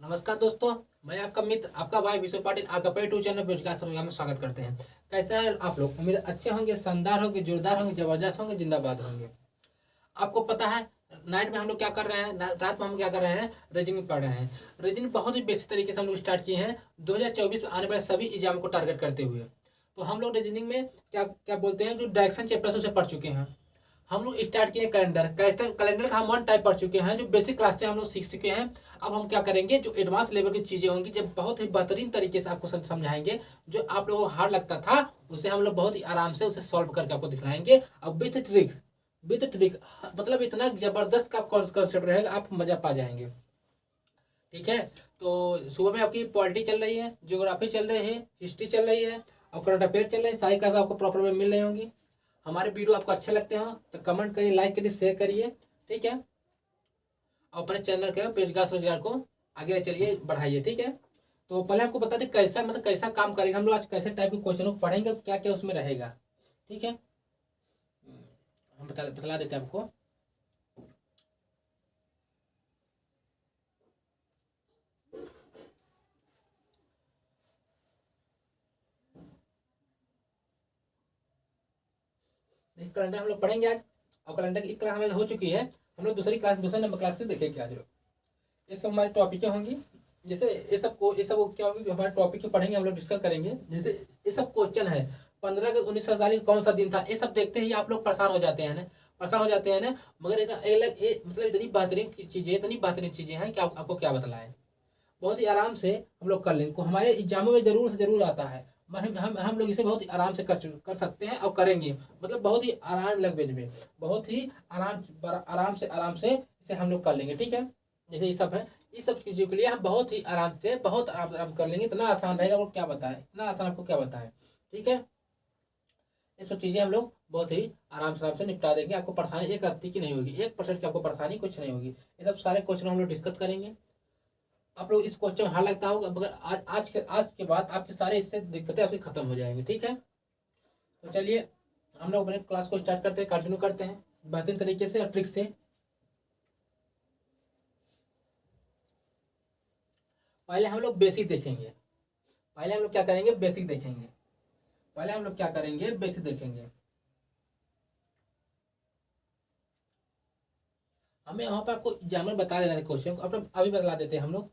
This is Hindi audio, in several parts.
नमस्कार दोस्तों, मैं आपका मित्र आपका भाई विश्व पाटिल आपका पे टू चैनल बेरोजगार समूह में स्वागत करते हैं। कैसे हैं आप लोग? उम्मीद अच्छे होंगे, शानदार होंगे, जोरदार होंगे, जबरदस्त होंगे, जिंदाबाद होंगे। आपको पता है नाइट में हम लोग क्या कर रहे हैं, रात में हम क्या कर रहे हैं, रीजनिंग पढ़ रहे हैं। रीजनिंग बहुत ही बेसिक तरीके से हम लोग स्टार्ट किए हैं 2024 में आने वाले सभी एग्जाम को टारगेट करते हुए। तो हम लोग रीजनिंग में क्या क्या बोलते हैं, जो डायरेक्शन चैप्टर उसे पढ़ चुके हैं। हम लोग स्टार्ट किए कैलेंडर कैलेंडर का हम वन टाइप पढ़ चुके हैं, जो बेसिक क्लास से हम लोग सीख चुके हैं। अब हम क्या करेंगे, जो एडवांस लेवल की चीज़ें होंगी, जब बहुत ही बेहतरीन तरीके से आपको समझाएंगे। जो आप लोगों को हार्ड लगता था उसे हम लोग बहुत ही आराम से उसे सॉल्व करके आपको दिखलाएंगे। अब विथ ट्रिक मतलब इतना जबरदस्त का कॉन्सेप्ट रहेगा, आप मजा पा जाएंगे। ठीक है। तो सुबह में आपकी पॉलिटी चल रही है, ज्योग्राफी चल रही है, हिस्ट्री चल रही है और करंट अफेयर चल रही है। सारी क्लास आपको प्रॉपर में मिल रही होंगी। हमारे वीडियो आपको अच्छे लगते हो तो कमेंट करिए, लाइक करिए, शेयर करिए। ठीक है। और अपने चैनल के बेरोजगार रोजगार को आगे चलिए बढ़ाइए। ठीक है। तो पहले आपको बता दें कैसा कैसा काम करेंगे हम लोग, आज कैसे टाइप के क्वेश्चन को पढ़ेंगे, क्या क्या उसमें रहेगा। ठीक है। हम बतला देते हैं आपको। कैलेंडर हम लोग पढ़ेंगे आज, और कैलेंडर की एक क्लास हमें हो चुकी है। हम लोग दूसरे नंबर क्लास में देखेंगे आज लोग। ये सब हमारी टॉपिकें होंगी। जैसे ये सब क्या होगी, हमारे टॉपिक पढ़ेंगे, हम लोग डिस्कस करेंगे। जैसे ये सब क्वेश्चन है, 15 अगस्त 1947 कौन सा दिन था, ये सब देखते ही आप लोग परेशान हो जाते हैं ना, मगर मतलब इतनी बेहतरीन चीजें हैं कि आपको क्या बताएं। बहुत ही आराम से हम लोग कर लेंगे, हमारे एग्जामों में जरूर से जरूर आता है। हम लोग इसे बहुत ही आराम से कर सकते हैं और करेंगे। मतलब बहुत ही आराम लैंग्वेज में, बहुत ही आराम से इसे हम लोग कर लेंगे। ठीक है। जैसे ये सब है, इस सब चीज़ों के लिए हम बहुत आराम कर लेंगे। इतना आसान रहेगा, आपको क्या बताएं, इतना आसान आपको क्या बताएं। ठीक है। ये सब चीज़ें हम लोग बहुत ही आराम से निपटा देंगे। आपको परेशानी एक रत्ती की नहीं होगी, 1% की आपको परेशानी कुछ नहीं होगी। ये सब सारे क्वेश्चन हम लोग डिस्कस करेंगे। आप लोग इस क्वेश्चन हार्ड लगता होगा, मगर आज के बाद आपकी सारी इससे दिक्कतें आपकी खत्म हो जाएंगी। ठीक है। तो चलिए हम लोग अपने क्लास को स्टार्ट करते हैं, कंटिन्यू करते हैं बेहतरीन तरीके से और ट्रिक से। पहले हम लोग बेसिक देखेंगे। पहले हम लोग क्या करेंगे, बेसिक देखेंगे। पहले हम लोग क्या करेंगे, बेसिक देखेंगे। हमें वहां पर आपको एग्जाम्पल बता देना है क्वेश्चन को, अपना अभी बतला देते हैं हम लोग।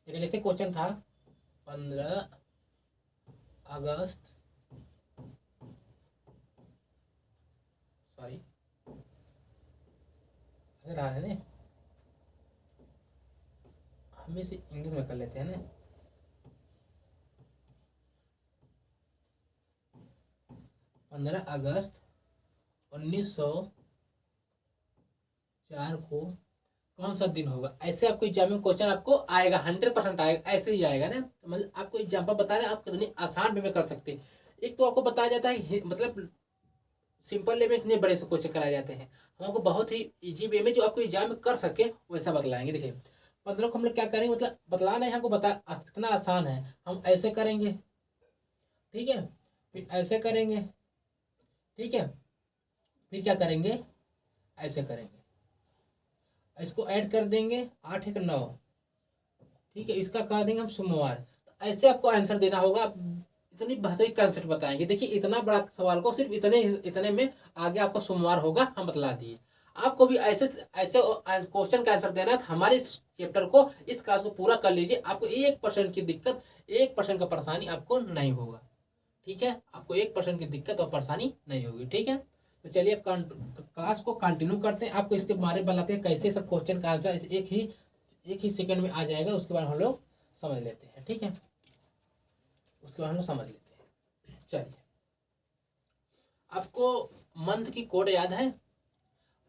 देखिए जैसे क्वेश्चन था 15 अगस्त, सॉरी रहा है ना, हम इसे इंग्लिश में कर लेते हैं ना। 15 अगस्त 1904 को कौन सा दिन होगा, ऐसे आपको एग्जाम में क्वेश्चन आपको आएगा, 100% आएगा, ऐसे ही आएगा ना। मतलब आपको एग्जाम्पल बता रहे आप कितनी आसान वे में कर सकते हैं। एक तो आपको बताया जाता है, मतलब सिंपल वे में इतने बड़े से क्वेश्चन कराए जाते हैं। हम आपको बहुत ही इजी वे में जो आपको एग्जाम में कर सके वैसा बतलाएंगे। देखिए 15 को हम लोग क्या करेंगे, मतलब बतलाना है हमको, कितना आसान है। हम ऐसे करेंगे, ठीक है, फिर ऐसे करेंगे, ठीक है, फिर क्या करेंगे, ऐसे करेंगे, इसको ऐड कर देंगे, 8 1 9, ठीक है, इसका कह देंगे हम सोमवार। तो ऐसे आपको आंसर देना होगा। इतनी बेहतरीन कंसेप्ट बताएंगे। देखिए इतना बड़ा सवाल को सिर्फ इतने इतने में आगे आपको सोमवार होगा, हम बतला दिए। आपको भी ऐसे ऐसे क्वेश्चन का आंसर देना है, तो हमारे इस चैप्टर को, इस क्लास को पूरा कर लीजिए। आपको 1% की दिक्कत, 1% का परेशानी आपको नहीं होगा। ठीक है। आपको 1% की दिक्कत और परेशानी नहीं होगी। ठीक है। तो चलिए अब क्लास को कंटिन्यू करते हैं। आपको इसके बारे में बताते हैं कैसे सब क्वेश्चन का आंसर एक ही सेकंड में आ जाएगा। उसके बाद हम लोग समझ लेते हैं। ठीक है। उसके बाद हम लोग समझ लेते हैं। चलिए, आपको मंथ की कोड याद है?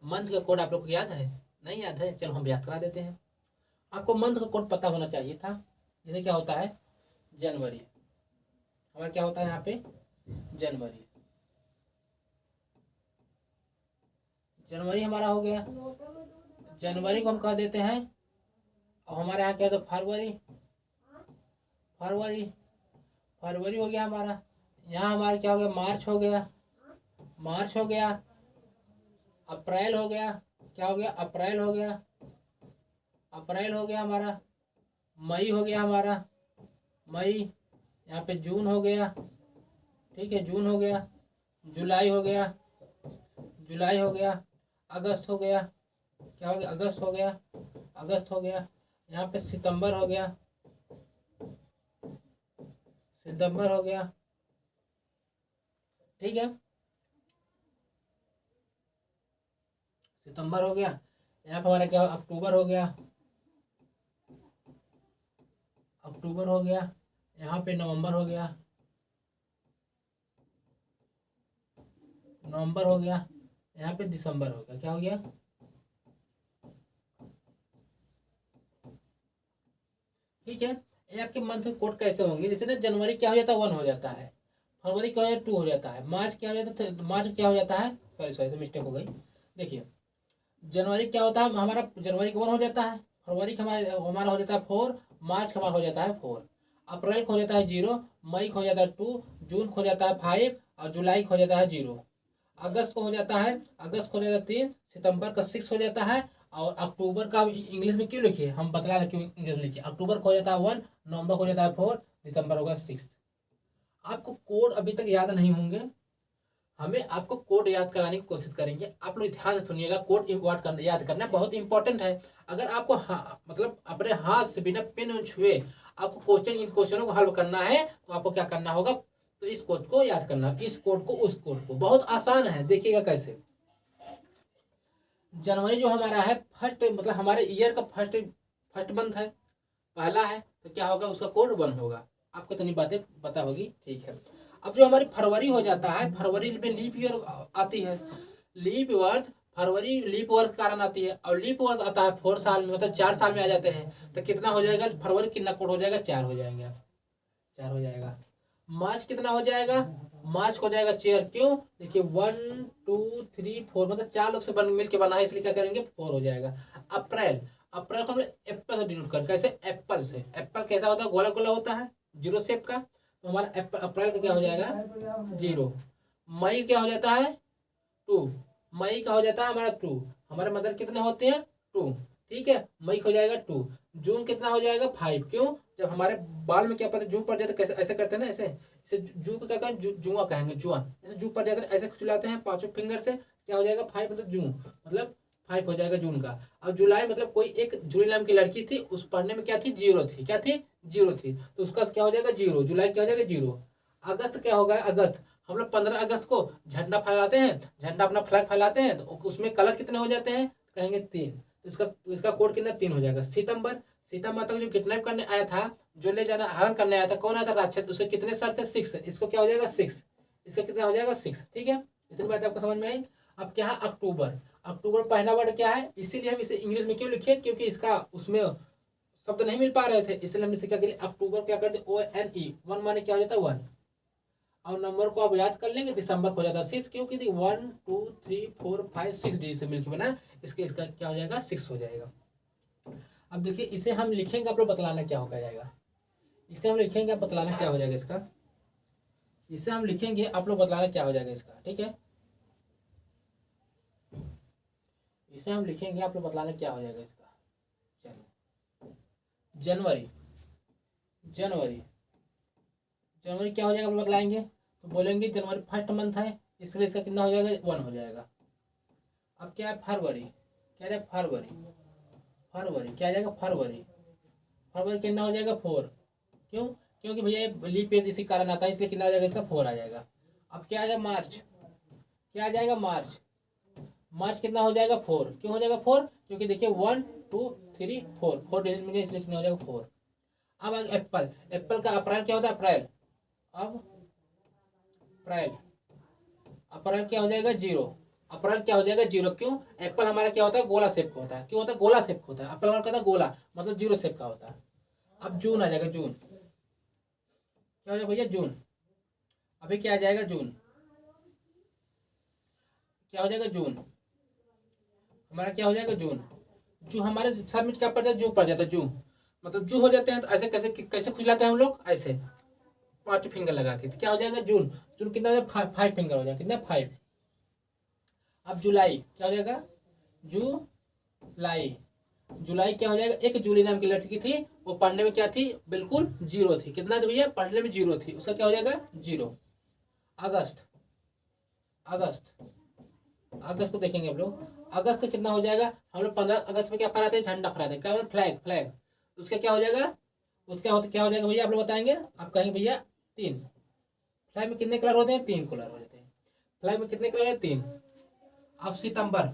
मंथ का कोड आप लोग को याद है? नहीं याद है? चलो हम याद करा देते हैं। आपको मंथ का कोड पता होना चाहिए था। जैसे क्या होता है, जनवरी, हमारा क्या होता है यहाँ पे, जनवरी। जनवरी हमारा हो गया, जनवरी को हम कह देते हैं। और हमारे यहाँ क्या होता है, फरवरी, फरवरी फरवरी हो गया हमारा। यहाँ हमारा क्या हो गया, मार्च हो गया, मार्च हो गया। अप्रैल हो गया, क्या हो गया, अप्रैल हो गया, अप्रैल हो गया हमारा, मई हो गया हमारा, मई, यहाँ पे जून हो गया, ठीक है, जून हो गया, जुलाई हो गया, जुलाई हो गया, अगस्त हो गया, क्या हो गया, अगस्त हो गया, अगस्त हो गया, यहाँ पे सितंबर हो गया, सितंबर हो गया, ठीक है, सितंबर हो गया, यहाँ पे हमारा क्या, अक्टूबर हो गया, अक्टूबर हो गया, यहाँ पे नवंबर हो गया, नवंबर हो गया, यहाँ पे दिसंबर हो गया, क्या हो गया, ठीक है। ये आपके मंथ कोड कैसे होंगे, जैसे ना जनवरी क्या हो जाता है, 1 हो जाता है, फरवरी क्या हो जाता है, 2 हो जाता है, मार्च क्या हो जाता है, मार्च क्या हो जाता है, सॉरी सॉरी तो मिस्टेक हो गई। देखिए जनवरी क्या होता है हमारा, जनवरी का 1 हो जाता है, फरवरी का हमारा हो जाता है 4, मार्च का हमारा हो जाता है 4, अप्रैल को हो जाता है 0, मई को हो जाता है 2, जून को हो जाता है 5 और जुलाई को हो जाता है 0, अगस्त को हो जाता है, अगस्त को हो जाता है 3, सितंबर का 6 हो जाता है, और अक्टूबर का इंग्लिश में क्यों लिखिए, हम बतला रहे क्यों इंग्लिश में लिखिए, अक्टूबर को हो जाता है 1, नवंबर को हो जाता है 4, दिसंबर होगा 6। आपको कोड अभी तक याद नहीं होंगे, हमें आपको कोड याद कराने की कोशिश करेंगे। आप लोग ध्यान से सुनिएगा, कोड याद करना बहुत इंपॉर्टेंट है। अगर आपको मतलब अपने हाथ से बिना पेन छुए आपको इन क्वेश्चनों को हल करना है तो आपको क्या करना होगा, तो इस कोड को याद करना, इस कोड को उस कोड को, बहुत आसान है, देखिएगा कैसे। जनवरी जो हमारा है फर्स्ट, मतलब हमारे ईयर का फर्स्ट मंथ है, पहला है, तो क्या होगा, उसका कोड 1 होगा। आपको इतनी बातें पता होगी, ठीक है। अब जो हमारी फरवरी हो जाता है, फरवरी में लीप ईयर आती है, लीप वर्ष, फरवरी लीप वर्ष के कारण आती है, और लीप वर्ष आता है 4 साल में, मतलब 4 साल में आ जाते हैं, तो कितना हो जाएगा फरवरी, कितना कोड हो जाएगा, 4 हो जाएंगे, 4 हो जाएगा। मार्च कितना हो जाएगा, मार्च हो जाएगा 4, क्यों, देखिए 1 2 3 4, मतलब 4 लोग से मिल के बना है, इसलिए क्या करेंगे 4 हो जाएगा। अप्रैल, अप्रैल को हम एप्पल से डिनोट कर, कैसे, एप्पल से, एप्पल कैसा होता है, गोला गोला होता है, 0 शेप का, तो हमारा अप्रैल का क्या हो जाएगा 0। मई क्या हो जाता है 2, मई का हो जाता है हमारा 2, हमारे मदर कितने होते हैं 2, ठीक है, मई हो जाएगा 2। जून कितना हो जाएगा 5, क्यों, जब हमारे बाल में क्या पता जू पड़ जाता है, कैसे ऐसे करते हैं ना, ऐसे इसे जू को क्या कहें, जुआ कहेंगे, जुआ, जैसे जू पड़ जाता है ऐसे चलाते हैं 5 फिंगर से, क्या हो जाएगा 5, मतलब जू, मतलब 5 हो जाएगा जून का। और जुलाई मतलब कोई एक जूली नाम की लड़की थी, उस पढ़ने में क्या थी, 0 थी, क्या थी 0 थी, तो उसका क्या हो जाएगा 0, जुलाई क्या हो जाएगा 0। अगस्त क्या होगा, अगस्त हम लोग 15 अगस्त को झंडा फहराते हैं, झंडा अपना फ्लैग फैलाते हैं, तो उसमें कलर कितने हो जाते हैं, कहेंगे 3, तो इसका कोड कितना 3 हो जाएगा। सितंबर, सीता माता को जो किडनैप करने आया था, जो ले जाना हरण करने आया था, कौन आया था, राक्षस, उसे कितने सर से 6, इसको क्या हो जाएगा 6, इसका कितना हो जाएगा 6, ठीक है, इतनी बात आपको समझ में आई। अब क्या है अक्टूबर, अक्टूबर पहला वर्ड क्या है, इसीलिए हम इसे इंग्लिश में क्यों लिखे, क्योंकि इसका उसमें शब्द नहीं मिल पा रहे थे, इसलिए हमने क्या करिए, अक्टूबर क्या करते, ONE, 1 माने क्या हो जाता है 1, और नंबर को आप याद कर लेंगे, दिसंबर हो जाता है 6, क्योंकि 1 2 3 4 5 6 डी से मिलकर बना, इसका क्या हो जाएगा 6 हो जाएगा। अब देखिए इसे हम लिखेंगे, आप लोग बतलाना क्या होगा जाएगा, इसे हम लिखेंगे, आप बतलाना क्या हो जाएगा इसका, इसे हम लिखेंगे, आप लोग बतलाना क्या हो जाएगा इसका, ठीक है, इसे हम लिखेंगे, आप लोग बतलाना क्या हो जाएगा इसका। चलो जनवरी, जनवरी, जनवरी क्या हो जाएगा आप लोग बतलाएंगे, तो बोलेंगे जनवरी फर्स्ट मंथ है, इसलिए इसका कितना हो जाएगा 1 हो जाएगा। अब क्या है फरवरी, क्या है फरवरी, फरवरी क्या आ जाएगा, फरवरी, फरवरी कितना हो जाएगा 4, क्यों, क्योंकि भैया लीप ईयर इसी कारण आता है, इसलिए कितना आ जाएगा इसका 4 आ जाएगा। अब क्या आ जाएगा मार्च, क्या आ जाएगा मार्च, मार्च कितना हो जाएगा 4, क्यों हो जाएगा 4, क्योंकि देखिए 1 2 3 4 डिजिट में, इसलिए कितना हो जाएगा 4। अब एप्पल, एप्पल का अप्रैल क्या होता है, अप्रैल, अब अप्रैल, अप्रैल क्या हो जाएगा 0, अप्रैल क्या हो जाएगा 0, क्यों, एप्पल हमारा क्या होता है गोला शेप का होता है, क्यों होता है गोला शेप का होता है, एप्पल हमारा कहता है गोला, मतलब 0 शेप का होता है। अब जून आ जाएगा, जून क्या हो जाएगा भैया जून, अभी क्या आ जाएगा जून, क्या हो जाएगा जून, हमारा क्या हो जाएगा जून, जू हमारे सर में क्या पड़ जाता है, जू पड़ जाता है, जू मतलब जू हो जाते हैं, तो ऐसे कैसे कैसे खुजलाते हैं हम लोग, ऐसे 5 फिंगर लगा के, तो क्या हो जाएगा जून, जून कितना हो जाएगा 5 फिंगर हो जाएगा, कितना 5। अब जुलाई क्या हो जाएगा जुलाई, जुलाई क्या हो जाएगा, एक जूली नाम की लड़की थी, वो पढ़ने में क्या थी, बिल्कुल जीरो थी। कितना थी भैया, पढ़ने में जीरो थी, उसका क्या हो जाएगा, जीरो। अगस्त, अगस्त, अगस्त को देखेंगे हम लोग, अगस्त का कितना हो जाएगा, हम लोग 15 अगस्त में क्या फहराते हैं, झंडा फहराते हैं, क्या फ्लैग, फ्लैग। उसका क्या हो जाएगा, उसका क्या हो जाएगा भैया, आप लोग बताएंगे, आप कहेंगे भैया 3। फ्लैग में कितने कलर होते हैं, 3 कलर हो जाते हैं। फ्लैग में कितने कलर है, 3। अब सितंबर,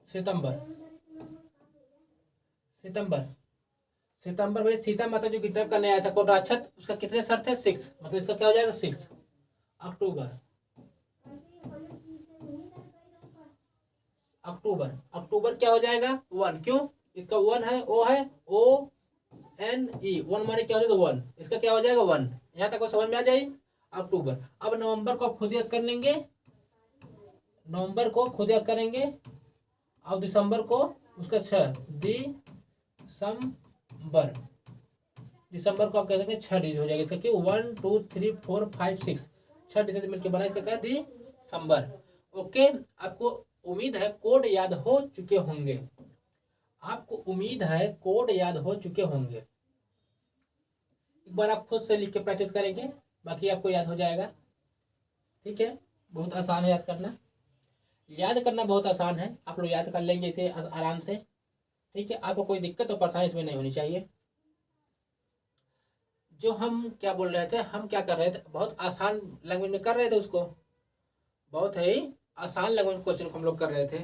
सितंबर, सितंबर, सितंबर में सीता माता जो किडनैप करने आया था कौन, राक्षस, उसका कितने सर थे, 6, मतलब इसका क्या हो जाएगा, 6। अक्टूबर, अक्टूबर, अक्टूबर क्या हो जाएगा, 1, क्यों, इसका 1 है, ओ है, ONE, 1 माने क्या हो जाएगा, 1, इसका क्या हो जाएगा, 1। यहाँ तक समझ में आ जाए। अक्टूबर। अब नवंबर को आप खुद याद कर लेंगे, नवंबर को खुद याद करेंगे, और दिसंबर को उसका 6, दिसंबर, दिसंबर को आप कह देंगे 6 डिजिट हो जाएगा इसका, कि 1 2 3 4 5 6, 6 डिजिट मिलकर बना इसका क्या, दिसंबर। ओके, आपको उम्मीद है कोड याद हो चुके होंगे, आपको उम्मीद है कोड याद हो चुके होंगे। एक बार आप खुद से लिख के प्रैक्टिस करेंगे, बाकी आपको याद हो जाएगा। ठीक है, बहुत आसान है याद करना, याद करना बहुत आसान है, आप लोग याद कर लेंगे इसे आराम से। ठीक है, आपको कोई दिक्कत और परेशानी इसमें नहीं होनी चाहिए। जो हम क्या बोल रहे थे, हम क्या कर रहे थे, बहुत आसान लैंग्वेज में कर रहे थे उसको, बहुत ही आसान लैंग्वेज क्वेश्चन को हम लोग कर रहे थे।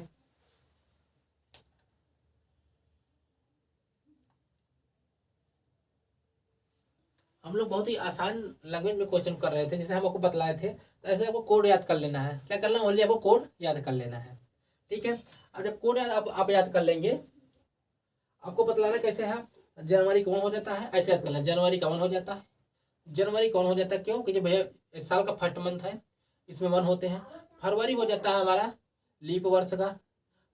हम लोग बहुत ही आसान लैंग्वेज में क्वेश्चन कर रहे थे, जैसे हम आपको बतलाए थे, तो ऐसे आपको कोड याद कर लेना है। क्या करना है, ओनली आपको कोड याद कर लेना है। ठीक है, अब जब कोड याद आप याद कर लेंगे, आपको बतलाना कैसे है, जनवरी कौन हो जाता है, ऐसे याद करना, जनवरी कौन हो जाता है, जनवरी कौन हो जाता है, क्यों, क्योंकि भैया इस साल का फर्स्ट मंथ है, इसमें 1 होते हैं। फरवरी हो जाता है हमारा लीप वर्ष का,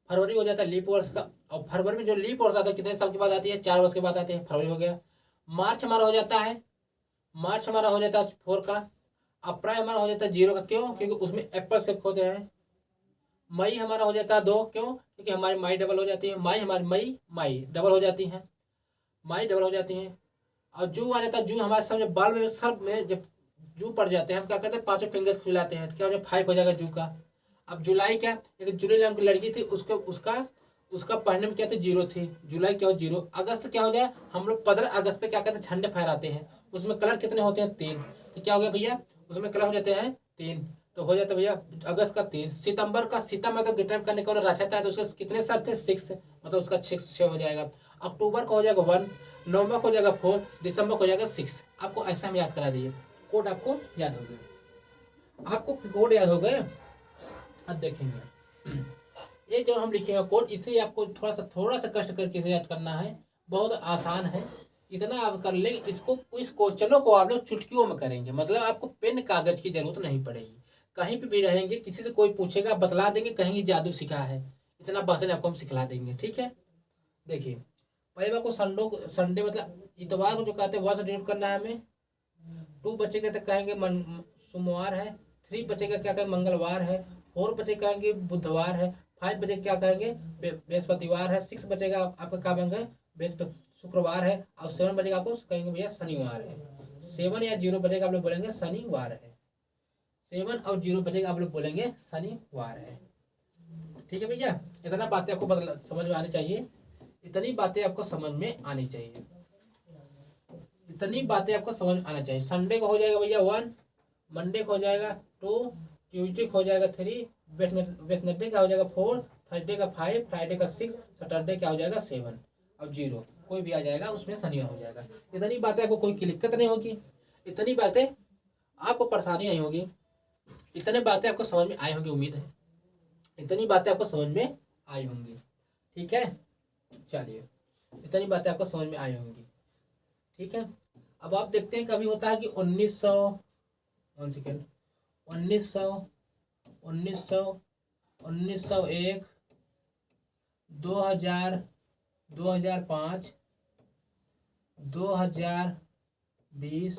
फरवरी हो जाता है लीप वर्ष का, और फरवरी में जो लीप वर्ष आता है कितने साल के बाद आती है, 4 वर्ष के बाद आती है, फरवरी हो गया। मार्च हमारा हो जाता है, मार्च हमारा हो जाता है 4 का। अप्रैल हमारा हो जाता है 0 का, क्यों, क्योंकि उसमें अप्रैल से होते हैं। मई हमारा हो जाता है 2, क्यों, क्योंकि हमारी मई डबल हो जाती है, मई हमारी मई डबल हो जाती है, मई डबल हो जाती है। और जू आ जाता है, जू हमारे सब बाल में सब में जब जू पड़ जाते हैं, हम क्या करते हैं, 5 फिंगर्स खिलाते हैं, तो क्या हो जाए, 5 हो जाएगा जू का। अब जुलाई क्या, एक जुलाई नाम की लड़की थी, उसको उसका उसका पढ़ने में क्या थी, 0 थी, जुलाई क्या हो, 0। अगस्त क्या हो जाए, हम लोग 15 अगस्त पे क्या करते हैं, झंडे फहराते हैं, उसमें कलर कितने होते हैं, 3, तो क्या हो गया भैया, उसमें कलर हो जाते हैं 3, तो हो जाता है भैया अगस्त का 3। सितंबर का, सीता मतलब किडनैप करने का राशा था, तो उसके कितने सर थे, 6, मतलब उसका 6 हो जाएगा। अक्टूबर का हो जाएगा 1, नवंबर को हो जाएगा 4, दिसंबर को हो जाएगा 6। आपको ऐसा हम याद करा दिए, कोड आपको याद हो गया, आपको कोड याद हो गए। अब देखेंगे ये जो हम लिखे हैं कोड, इसे आपको थोड़ा सा कष्ट करके इसे याद करना है, बहुत आसान है, इतना आप कर लेंगे इसको। इस क्वेश्चनों को आप लोग चुटकियों में करेंगे, मतलब आपको पेन कागज की जरूरत नहीं पड़ेगी, कहीं पे भी रहेंगे, किसी से कोई पूछेगा बतला देंगे, कहेंगे जादू सिखा है, इतना बहतरीन आपको हम सिखला देंगे। ठीक है, देखिए पहले बार को संडे मतलब इतवार को जो कहते हैं वह से डिनोट करना है हमें। 2 बच्चे का कहेंगे सोमवार है, 3 बच्चे का क्या कहेंगे, मंगलवार है, 4 बच्चे कहेंगे बुधवार है, 5 बजे क्या कहेंगे, बृहस्पतिवार है, 6 बजे का आपका क्या बनेंगे, बृहस्पति शुक्रवार है, और 7 बजे का आपको कहेंगे भैया शनिवार है। 7 या 0 बजे का आप लोग बोलेंगे शनिवार है, 7 और 0 बजे का आप लोग बोलेंगे शनिवार है। ठीक है भैया, इतना बातें आपको समझ में आनी चाहिए, इतनी बातें आपको समझ में आनी चाहिए, इतनी बातें आपको समझ में आना चाहिए। संडे को हो जाएगा भैया 1, मंडे को हो जाएगा 2, ट्यूजडे को हो जाएगा 3, वेडनेसडे का हो जाएगा 4, थर्सडे का 5, फ्राइडे का 6, सैटरडे क्या हो जाएगा 7, और 0 कोई भी आ जाएगा उसमें शनिवार हो जाएगा। इतनी बातें आपको कोई दिक्कत नहीं होगी, इतनी बातें आपको परेशानी नहीं होगी, इतनी बातें आपको समझ में आई होंगी, उम्मीद है इतनी बातें आपको समझ में आई होंगी। ठीक है, चलिए इतनी बातें आपको समझ में आई होंगी। ठीक है, अब आप देखते हैं कभी होता है कि 1900 वन सेकेंड 1900 1900 1901 2000 2005 2020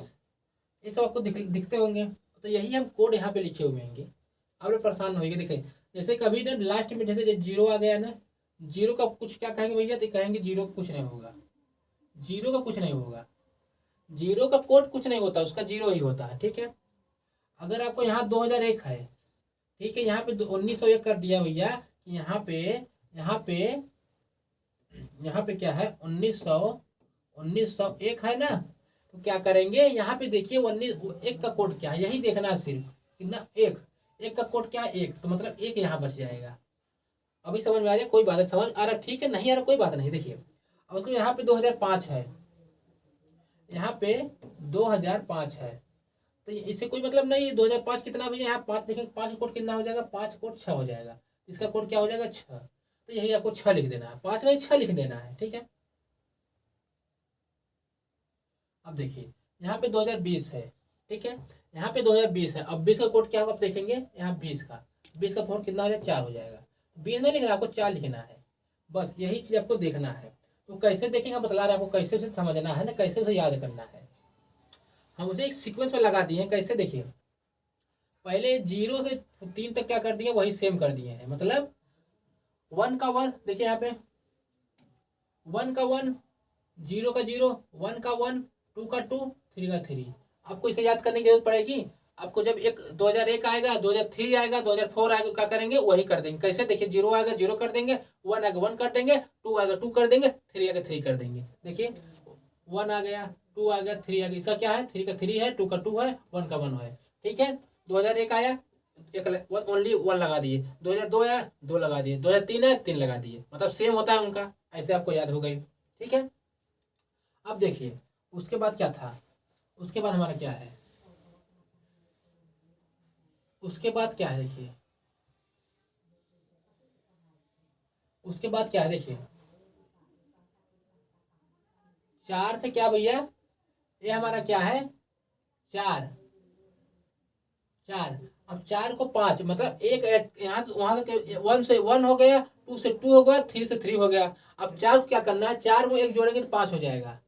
ये सब आपको दिखते होंगे, तो यही हम कोड यहाँ पे लिखे हुए होंगे, आप लोग परेशान होइए। देखिए जैसे कभी ना लास्ट में जैसे जीरो आ गया ना, जीरो का कुछ क्या कहेंगे भैया, तो कहेंगे जीरो का कुछ नहीं होगा, जीरो का कुछ नहीं होगा, जीरो का कोड कुछ नहीं होता, उसका जीरो ही होता है। ठीक है, अगर आपको यहाँ 2001 है, ठीक है, यहाँ पे 1901 कर दिया भैया, कि यहाँ पे क्या है 1901 है ना, तो क्या करेंगे यहाँ पे देखिए 19 का कोड क्या है, यही देखना है सिर्फ, कितना एक, एक का कोड क्या है एक, तो मतलब एक यहाँ बच जाएगा। अभी समझ में आ जाए, कोई बात नहीं, समझ आ रहा ठीक है, नहीं आ रहा कोई बात नहीं। देखिए अब उसको यहाँ पे 2005 है, यहाँ पे 2005 है, तो इससे कोई मतलब नहीं है। 2005 कितना भैया, यहाँ 5 देखेंगे, 5 कोड कितना हो जाएगा, 5 कोड 6 हो जाएगा, इसका कोड क्या हो जाएगा 6, तो यही आपको 6 लिख देना है, 5 नहीं 6 लिख देना है। ठीक है, अब देखिए यहाँ पे 2020 है, ठीक है, यहाँ पे 2020 है, अब 20 का कोड क्या होगा आप देखेंगे, यहाँ 20 का कोड कितना हो जाएगा 4 हो जाएगा, 20 नहीं लिखना, आपको 4 लिखना है, बस यही चीज़ आपको देखना है। तो कैसे देखेंगे बतला रहे आपको, कैसे उसे समझना है ना, कैसे उसे याद करना है। हम उसे एक सीक्वेंस में लगा दिए हैं, कैसे देखिए, पहले 0 से 3 तक क्या कर दिए, वही सेम कर दिए हैं, मतलब 1 का 1, देखिए यहाँ पे 1 का 1, 0 का 0, 1 का 1, 2 का 2, 3 का 3। आपको इसे याद करने की जरूरत पड़ेगी, आपको जब एक 2001 आएगा, 2003 आएगा, 2004 आएगा, क्या करेंगे वही कर देंगे। कैसे देखिए, 0 आएगा 0 कर देंगे, 1 आएगा 1 कर देंगे, 2 आएगा 2 कर देंगे, 3 आएगा 3 कर देंगे। देखिए 1 आ गया, 2 आ गया, 3 आ गया, इसका क्या है 3 का 3 है, 2 का 2 है, 1 का 1 है। ठीक है, 2001 आया, एक ओनली 1 लगा दिए, 2002 आया 2 लगा दिए, 2003 आया 3 लगा दिए, मतलब सेम होता है उनका, ऐसे आपको याद हो गई। ठीक है, अब देखिए उसके बाद क्या था, उसके बाद हमारा क्या है, उसके बाद क्या है देखिए, उसके बाद क्या है देखिए, 4 से क्या भैया, ये हमारा क्या है 4, 4, अब 4 को 5, मतलब एक यहाँ से वहां से 1 से 1 हो गया, 2 से 2 हो गया, 3 से 3 हो गया। अब 4 को क्या करना है, 4 को एक जोड़ेंगे तो 5 हो जाएगा,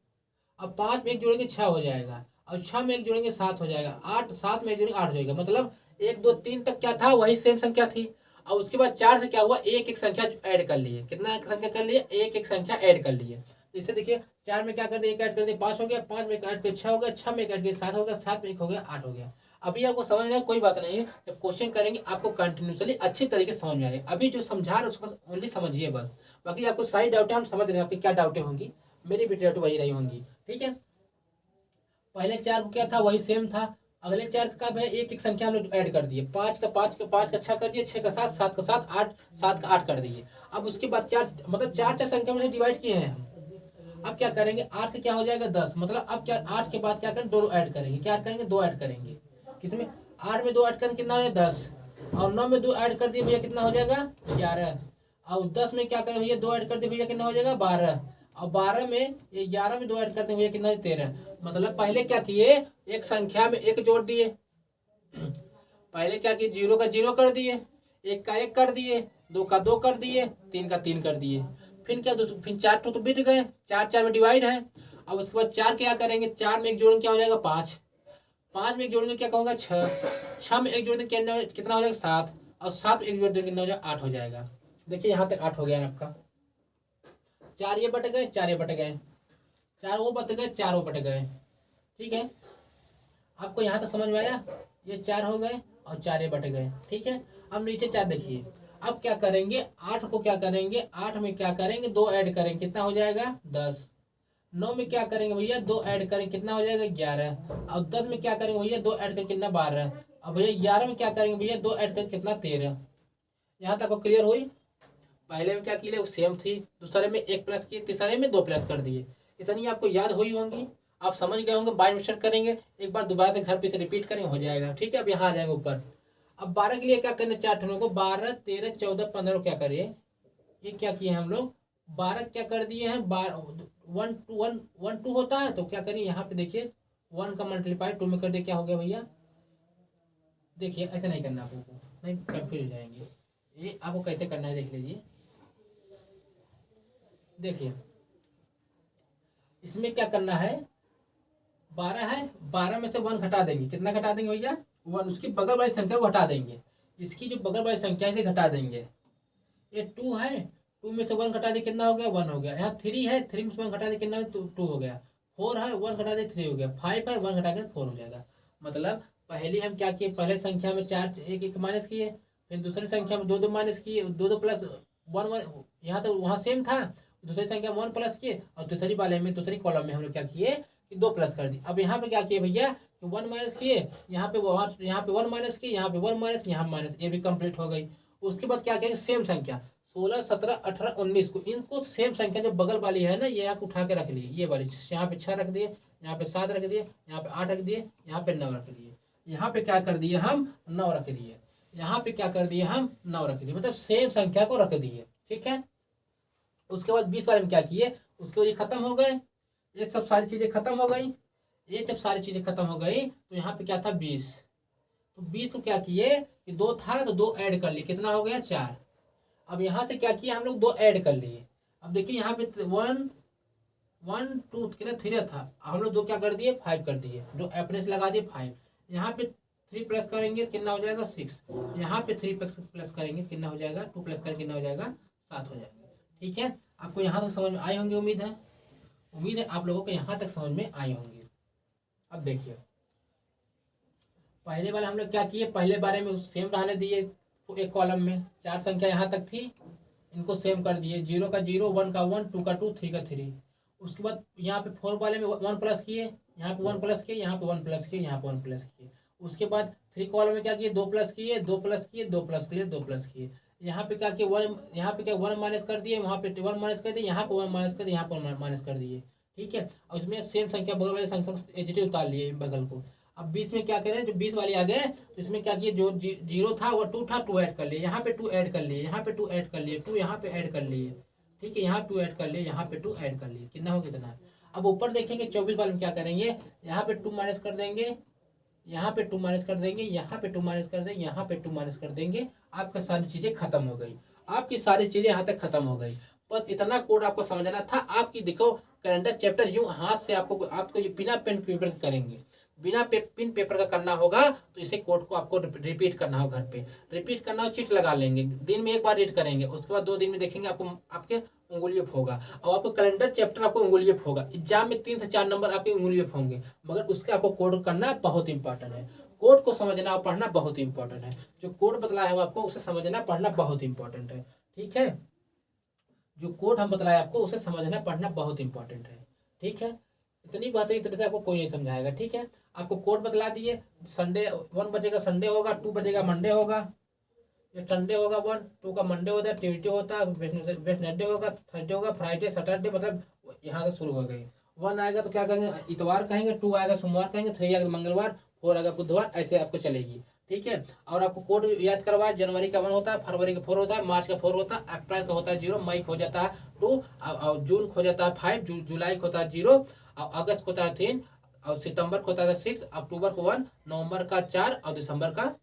अब 5 में एक जोड़ेंगे 6 हो जाएगा, और 6 में एक जोड़ेंगे 7 हो जाएगा, 8 7 में एक जोड़ेंगे 8 हो जाएगा, मतलब 1 2 3 तक क्या था वही सेम संख्या थी। और उसके बाद 4 से क्या हुआ, एक एक संख्या ऐड कर लिए, कितना संख्या कर लिए, एक एक संख्या ऐड कर लिए। तो इससे देखिए 4 में क्या कर दिया, एक ऐड कर दिया 5 हो गया, 5 में एक ऐड कर 6 हो गया, 6 में एक ऐड कर 7 हो गया, 7 में एक हो गया 8 हो गया। अभी आपको समझ में आया, कोई बात नहीं है, जब क्वेश्चन करेंगे आपको कंटिन्यूसली अच्छी तरीके से समझ में आएगा। अभी जो समझा रहे उसको ओनली समझिए बस, बाकी आपको सारी डाउटें हम समझ रहे हैं, आपकी क्या डाउटें होंगी, मेरी भी डाउट वही रही होंगी। ठीक है, पहले 4 को क्या था वही सेम था, अगले 4 का है एक एक संख्या हम लोग ऐड कर दिए, 5 का 5 का 5 का 6 कर दिए, 6 का 7, 7 का 7, 8 7 का 8 कर दिए। अब उसके बाद 4 मतलब 4 संख्या में से डिवाइड किए हैं हम। अब क्या करेंगे, 8 का क्या हो जाएगा 10, मतलब अब क्या 8 के बाद क्या करेंगे, दो ऐड करेंगे, क्या करेंगे 2 ऐड करेंगे, किसमें 8 में 2 ऐड करेंगे कितना हो जाएगा 10, और 9 में 2 ऐड कर दिए भैया कितना हो जाएगा 11, और 10 में क्या करेंगे भैया 2 ऐड कर दिए भैया कितना हो जाएगा 12, और 12 में 11 में 2 ऐड करते हैं भैया कितना 13। मतलब पहले क्या किए, एक संख्या में एक जोड़ दिए, पहले क्या किए 0 का 0 कर दिए, 1 का 1 कर दिए, 2 का 2 कर दिए, 3 का 3 कर दिए, फिर क्या फिर 4 तो बिट गए, 4 4 में डिवाइड है। अब उसके बाद 4 क्या करेंगे, 4 में एक जोड़ेंगे क्या हो जाएगा 5, 5 में एक जोड़ेंगे क्या कहूँगा 6, 6 में एक जोड़ेंगे कितना हो जाएगा 7, और 7 में एक जोड़ देंगे कितना हो जाएगा 8 हो जाएगा। देखिए यहाँ तक 8 हो गया आपका, 4 ये बट गए, 4 ये बट गए, 4 वो बट गए, 4 वो बट गए। ठीक है, आपको यहाँ तक समझ में आया, ये 4 हो गए और 4 ये बट गए। ठीक है, अब नीचे 4 देखिए, अब क्या करेंगे 8 को क्या करेंगे, 8 में क्या करेंगे 2 ऐड करेंगे कितना हो जाएगा 10, 9 में क्या करेंगे भैया 2 ऐड करेंगे कितना हो जाएगा 11, और 10 में क्या करेंगे भैया 2 ऐड करेंगे कितना 12, अब भैया 11 में क्या करेंगे भैया 2 ऐड करेंगे कितना 13। यहाँ तक क्लियर हुई, पहले में क्या किए सेम थी, दूसरे में 1 प्लस किए, तीसरे में 2 प्लस कर दिए। इतनी आपको याद हुई होंगी, आप समझ गए होंगे, बाय मिस्टेक करेंगे एक बार दोबारा से घर पे से रिपीट करेंगे हो जाएगा। ठीक है, अब यहाँ आ जाएंगे ऊपर, अब 12 के लिए क्या करना, 4 ठनों को 12 13 14 15 क्या करिए, ये क्या किए हम लोग 12 क्या कर दिए हैं, 1 2 होता है, तो क्या करिए यहाँ पे देखिए 1 का मल्टीप्लाई 2 में कर दिए, क्या हो गया भैया, देखिए ऐसा नहीं करना आपको, नहीं कंफ्यूज हो जाएंगे, ये आपको कैसे करना है देख लीजिए। देखिए इसमें क्या करना है, 12 है, 12 में से 1 घटा देंगे, कितना घटा देंगे भैया 1, उसकी बगल वाली संख्या को हटा देंगे, इसकी जो बगल वाली संख्या से घटा देंगे। ये 2 है, 2 में से 1 घटा दे कितना हो गया, 1 हो गया। यहाँ 3 है, 3 में से 1 घटा दे कितना, 2 हो गया। 4 है, 1 घटा दे 3 हो गया। 5 है, 1 घटा के 4 हो जाएगा। मतलब पहली हम क्या किए, पहले संख्या में 4 1 1 माइनस किए, फिर दूसरी संख्या में 2 2 माइनस किए, 2 2 प्लस 1 1, यहाँ तो वहाँ सेम था। दूसरी संख्या में 1 प्लस किए, और दूसरी वाले में दूसरी कॉलम में हम लोग क्या किए कि 2 प्लस कर दिए। अब यहाँ पे क्या किए भैया, 1 माइनस किए, यहाँ पे 1 माइनस किए, यहाँ पे 1 माइनस, यहाँ माइनस, ये भी कंप्लीट हो गई। उसके बाद क्या करेंगे, सेम संख्या 16 17 18 19 को, इनको सेम संख्या जो बगल वाली है ना, ये यहाँ उठा के रख लिए, ये वाली यहाँ पे 6 रख दिए, यहाँ पे 7 रख दिए, यहाँ पे 8 रख दिए, यहाँ पे 9 रख दिए। यहाँ पे क्या कर दिए हम, 9 रख दिए। यहाँ पे क्या कर दिए हम, 9 रख दिए, मतलब सेम संख्या को रख दिए। ठीक है। उसके बाद 20 वाले में क्या किए, उसके बाद ये खत्म हो गए, ये सब सारी चीजें खत्म हो गई। ये जब सारी चीजें खत्म हो गई तो यहाँ पे क्या था, 20। तो 20 को क्या किए कि 2 था तो 2 ऐड कर लिए, कितना हो गया, 4। अब यहाँ से क्या किया हम लोग, 2 ऐड कर लिए। अब देखिए यहाँ पे 1 1 2 कितना 3 था, हम लोग 2 क्या कर दिए, 5 कर दिए, 2 अपने से लगा दिए 5। यहाँ पे 3 प्लस करेंगे कितना हो जाएगा, 6। यहाँ पे 3 प्लस करेंगे कितना हो जाएगा, 2 प्लस करेंगे कितना हो जाएगा, 7 हो जाएगा। ठीक है। आपको यहाँ तक समझ में आए होंगे, उम्मीद है आप लोगों को यहाँ तक समझ में आई होंगी। अब देखिए पहले वाला हम लोग क्या किए, पहले बारे में सेम रहने दिए, एक कॉलम में 4 संख्या यहाँ तक थी, इनको सेम कर दिए, 0 का 0, 1 का 1, 2 का 2, 3 का 3। उसके बाद यहाँ पे 4 वाले में 1 प्लस किए, यहाँ पे 1 प्लस किए, यहाँ पे 1 प्लस किए, यहाँ पे 1 प्लस किए। उसके बाद 3 कॉलम में क्या किए, 2 प्लस किए, 2 प्लस किए, 2 प्लस किए, 2 प्लस किए। यहाँ पे क्या किए, 1, यहाँ पे क्या 1 माइनस कर दिए, वहाँ पे 1 माइनस कर दिए, यहाँ पे 1 माइनस कर दिए, यहाँ पे 1 माइनस कर दिए। ठीक है। और उसमें सेम संख्या बगल वाली संख्या एजिटिव उतार लिए बगल को। अब 20 में क्या करें, जो 20 वाले आ गए तो इसमें क्या किए, जो 0 था वो 2 था, 2 ऐड कर लिए, यहाँ पे 2 ऐड कर लिए, यहाँ पे 2 ऐड कर लिए, 2 यहाँ पे ऐड कर लिए। ठीक है। यहाँ 2 ऐड कर लिए, यहाँ पे 2 ऐड कर लिए, कितना हो कितना। अब ऊपर देखेंगे 24 वाले में क्या करेंगे, यहाँ पे 2 माइनस कर देंगे, यहाँ पे 2 माइनस कर देंगे, यहाँ पे 2 माइनस कर देंगे, यहाँ पे 2 माइनस कर देंगे। आपका सारी चीजें खत्म हो गई, आपकी सारी चीजें यहाँ तक खत्म हो गई। बस इतना कोड आपको समझना था। आपकी देखो कैलेंडर चैप्टर यूं हाथ से आपको ये बिना पेन पेपर करेंगे, बिना पिन पेपर का करना होगा। तो इसे कोड को आपको रिपीट करना होगा, घर पे रिपीट करना हो, चिट लगा लेंगे, दिन में एक बार रीड करेंगे, उसके बाद 2 दिन में देखेंगे आपको आपके उंगुलियों होगा। और आपको कैलेंडर चैप्टर आपको उंगुलियों होगा, एग्जाम में 3 से 4 नंबर आपके उंगुलियों होंगे, मगर उसके आपको कोड करना बहुत इंपॉर्टेंट है। कोड को समझना और पढ़ना बहुत इंपॉर्टेंट है। जो कोड बतलाया है आपको उसे समझना पढ़ना बहुत इंपॉर्टेंट है। ठीक है। जो कोड हम बतलाए आपको उसे समझना पढ़ना बहुत इंपॉर्टेंट है। ठीक है। इतनी बेहतरीन तरह से आपको कोई नहीं समझाएगा। ठीक है। आपको कोड बतला दिए, संडे 1 बजेगा संडे होगा, 2 बजेगा मंडे होगा, ये संडे होगा 1, 2 का मंडे होता है, ट्यूजडे होता है, वेडनेसडे होगा, थर्सडे होगा, फ्राइडे सैटरडे, मतलब यहाँ से शुरू हो गई। 1 आएगा तो क्या कहेंगे, इतवार कहेंगे, 2 आएगा सोमवार कहेंगे, 3 आएगा मंगलवार, 4 आएगा बुधवार, ऐसे आपको चलेगी। ठीक है। और आपको कोड याद करवाए, जनवरी का 1 होता है, फरवरी का 4 होता है, मार्च का 4 होता है, अप्रैल का होता है 0, मई का हो जाता है 2, और जून का हो जाता है 5, जुलाई का होता है 0, और अगस्त को होता है 3, और सितंबर को होता है 6, अक्टूबर को 1, नवंबर का 4, और दिसंबर का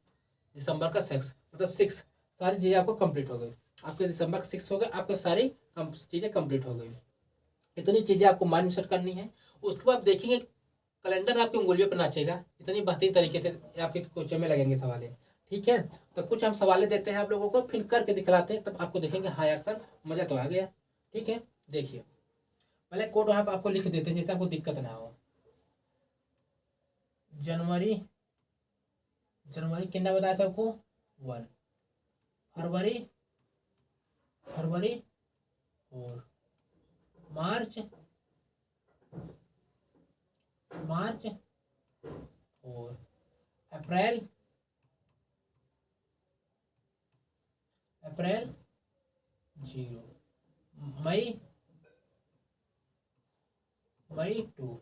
6, मतलब 6। सारी चीज़ें आपको कंप्लीट हो गई, आपके दिसंबर का 6 हो गए, आपको सारी चीज़ें कंप्लीट हो गई। इतनी चीज़ें आपको माइंड में सेट करनी है। उसके बाद देखेंगे कैलेंडर आपकी उंगलियों पर नाचेगा, इतनी बेहतरीन तरीके से आपके क्वेश्चन में लगेंगे सवाल। ठीक है। तो कुछ हम सवाल देते हैं आप लोगों को, फिर करके दिखलाते हैं, तब आपको देखेंगे हाँ यार सर मज़ा तो आ गया। ठीक है। देखिए पहले कोड वहाँ पर आपको लिख देते हैं, जैसे आपको दिक्कत ना हो। जनवरी कितना बताया था आपको, 1। फरवरी 4। मार्च 4। अप्रैल 0। मई 2।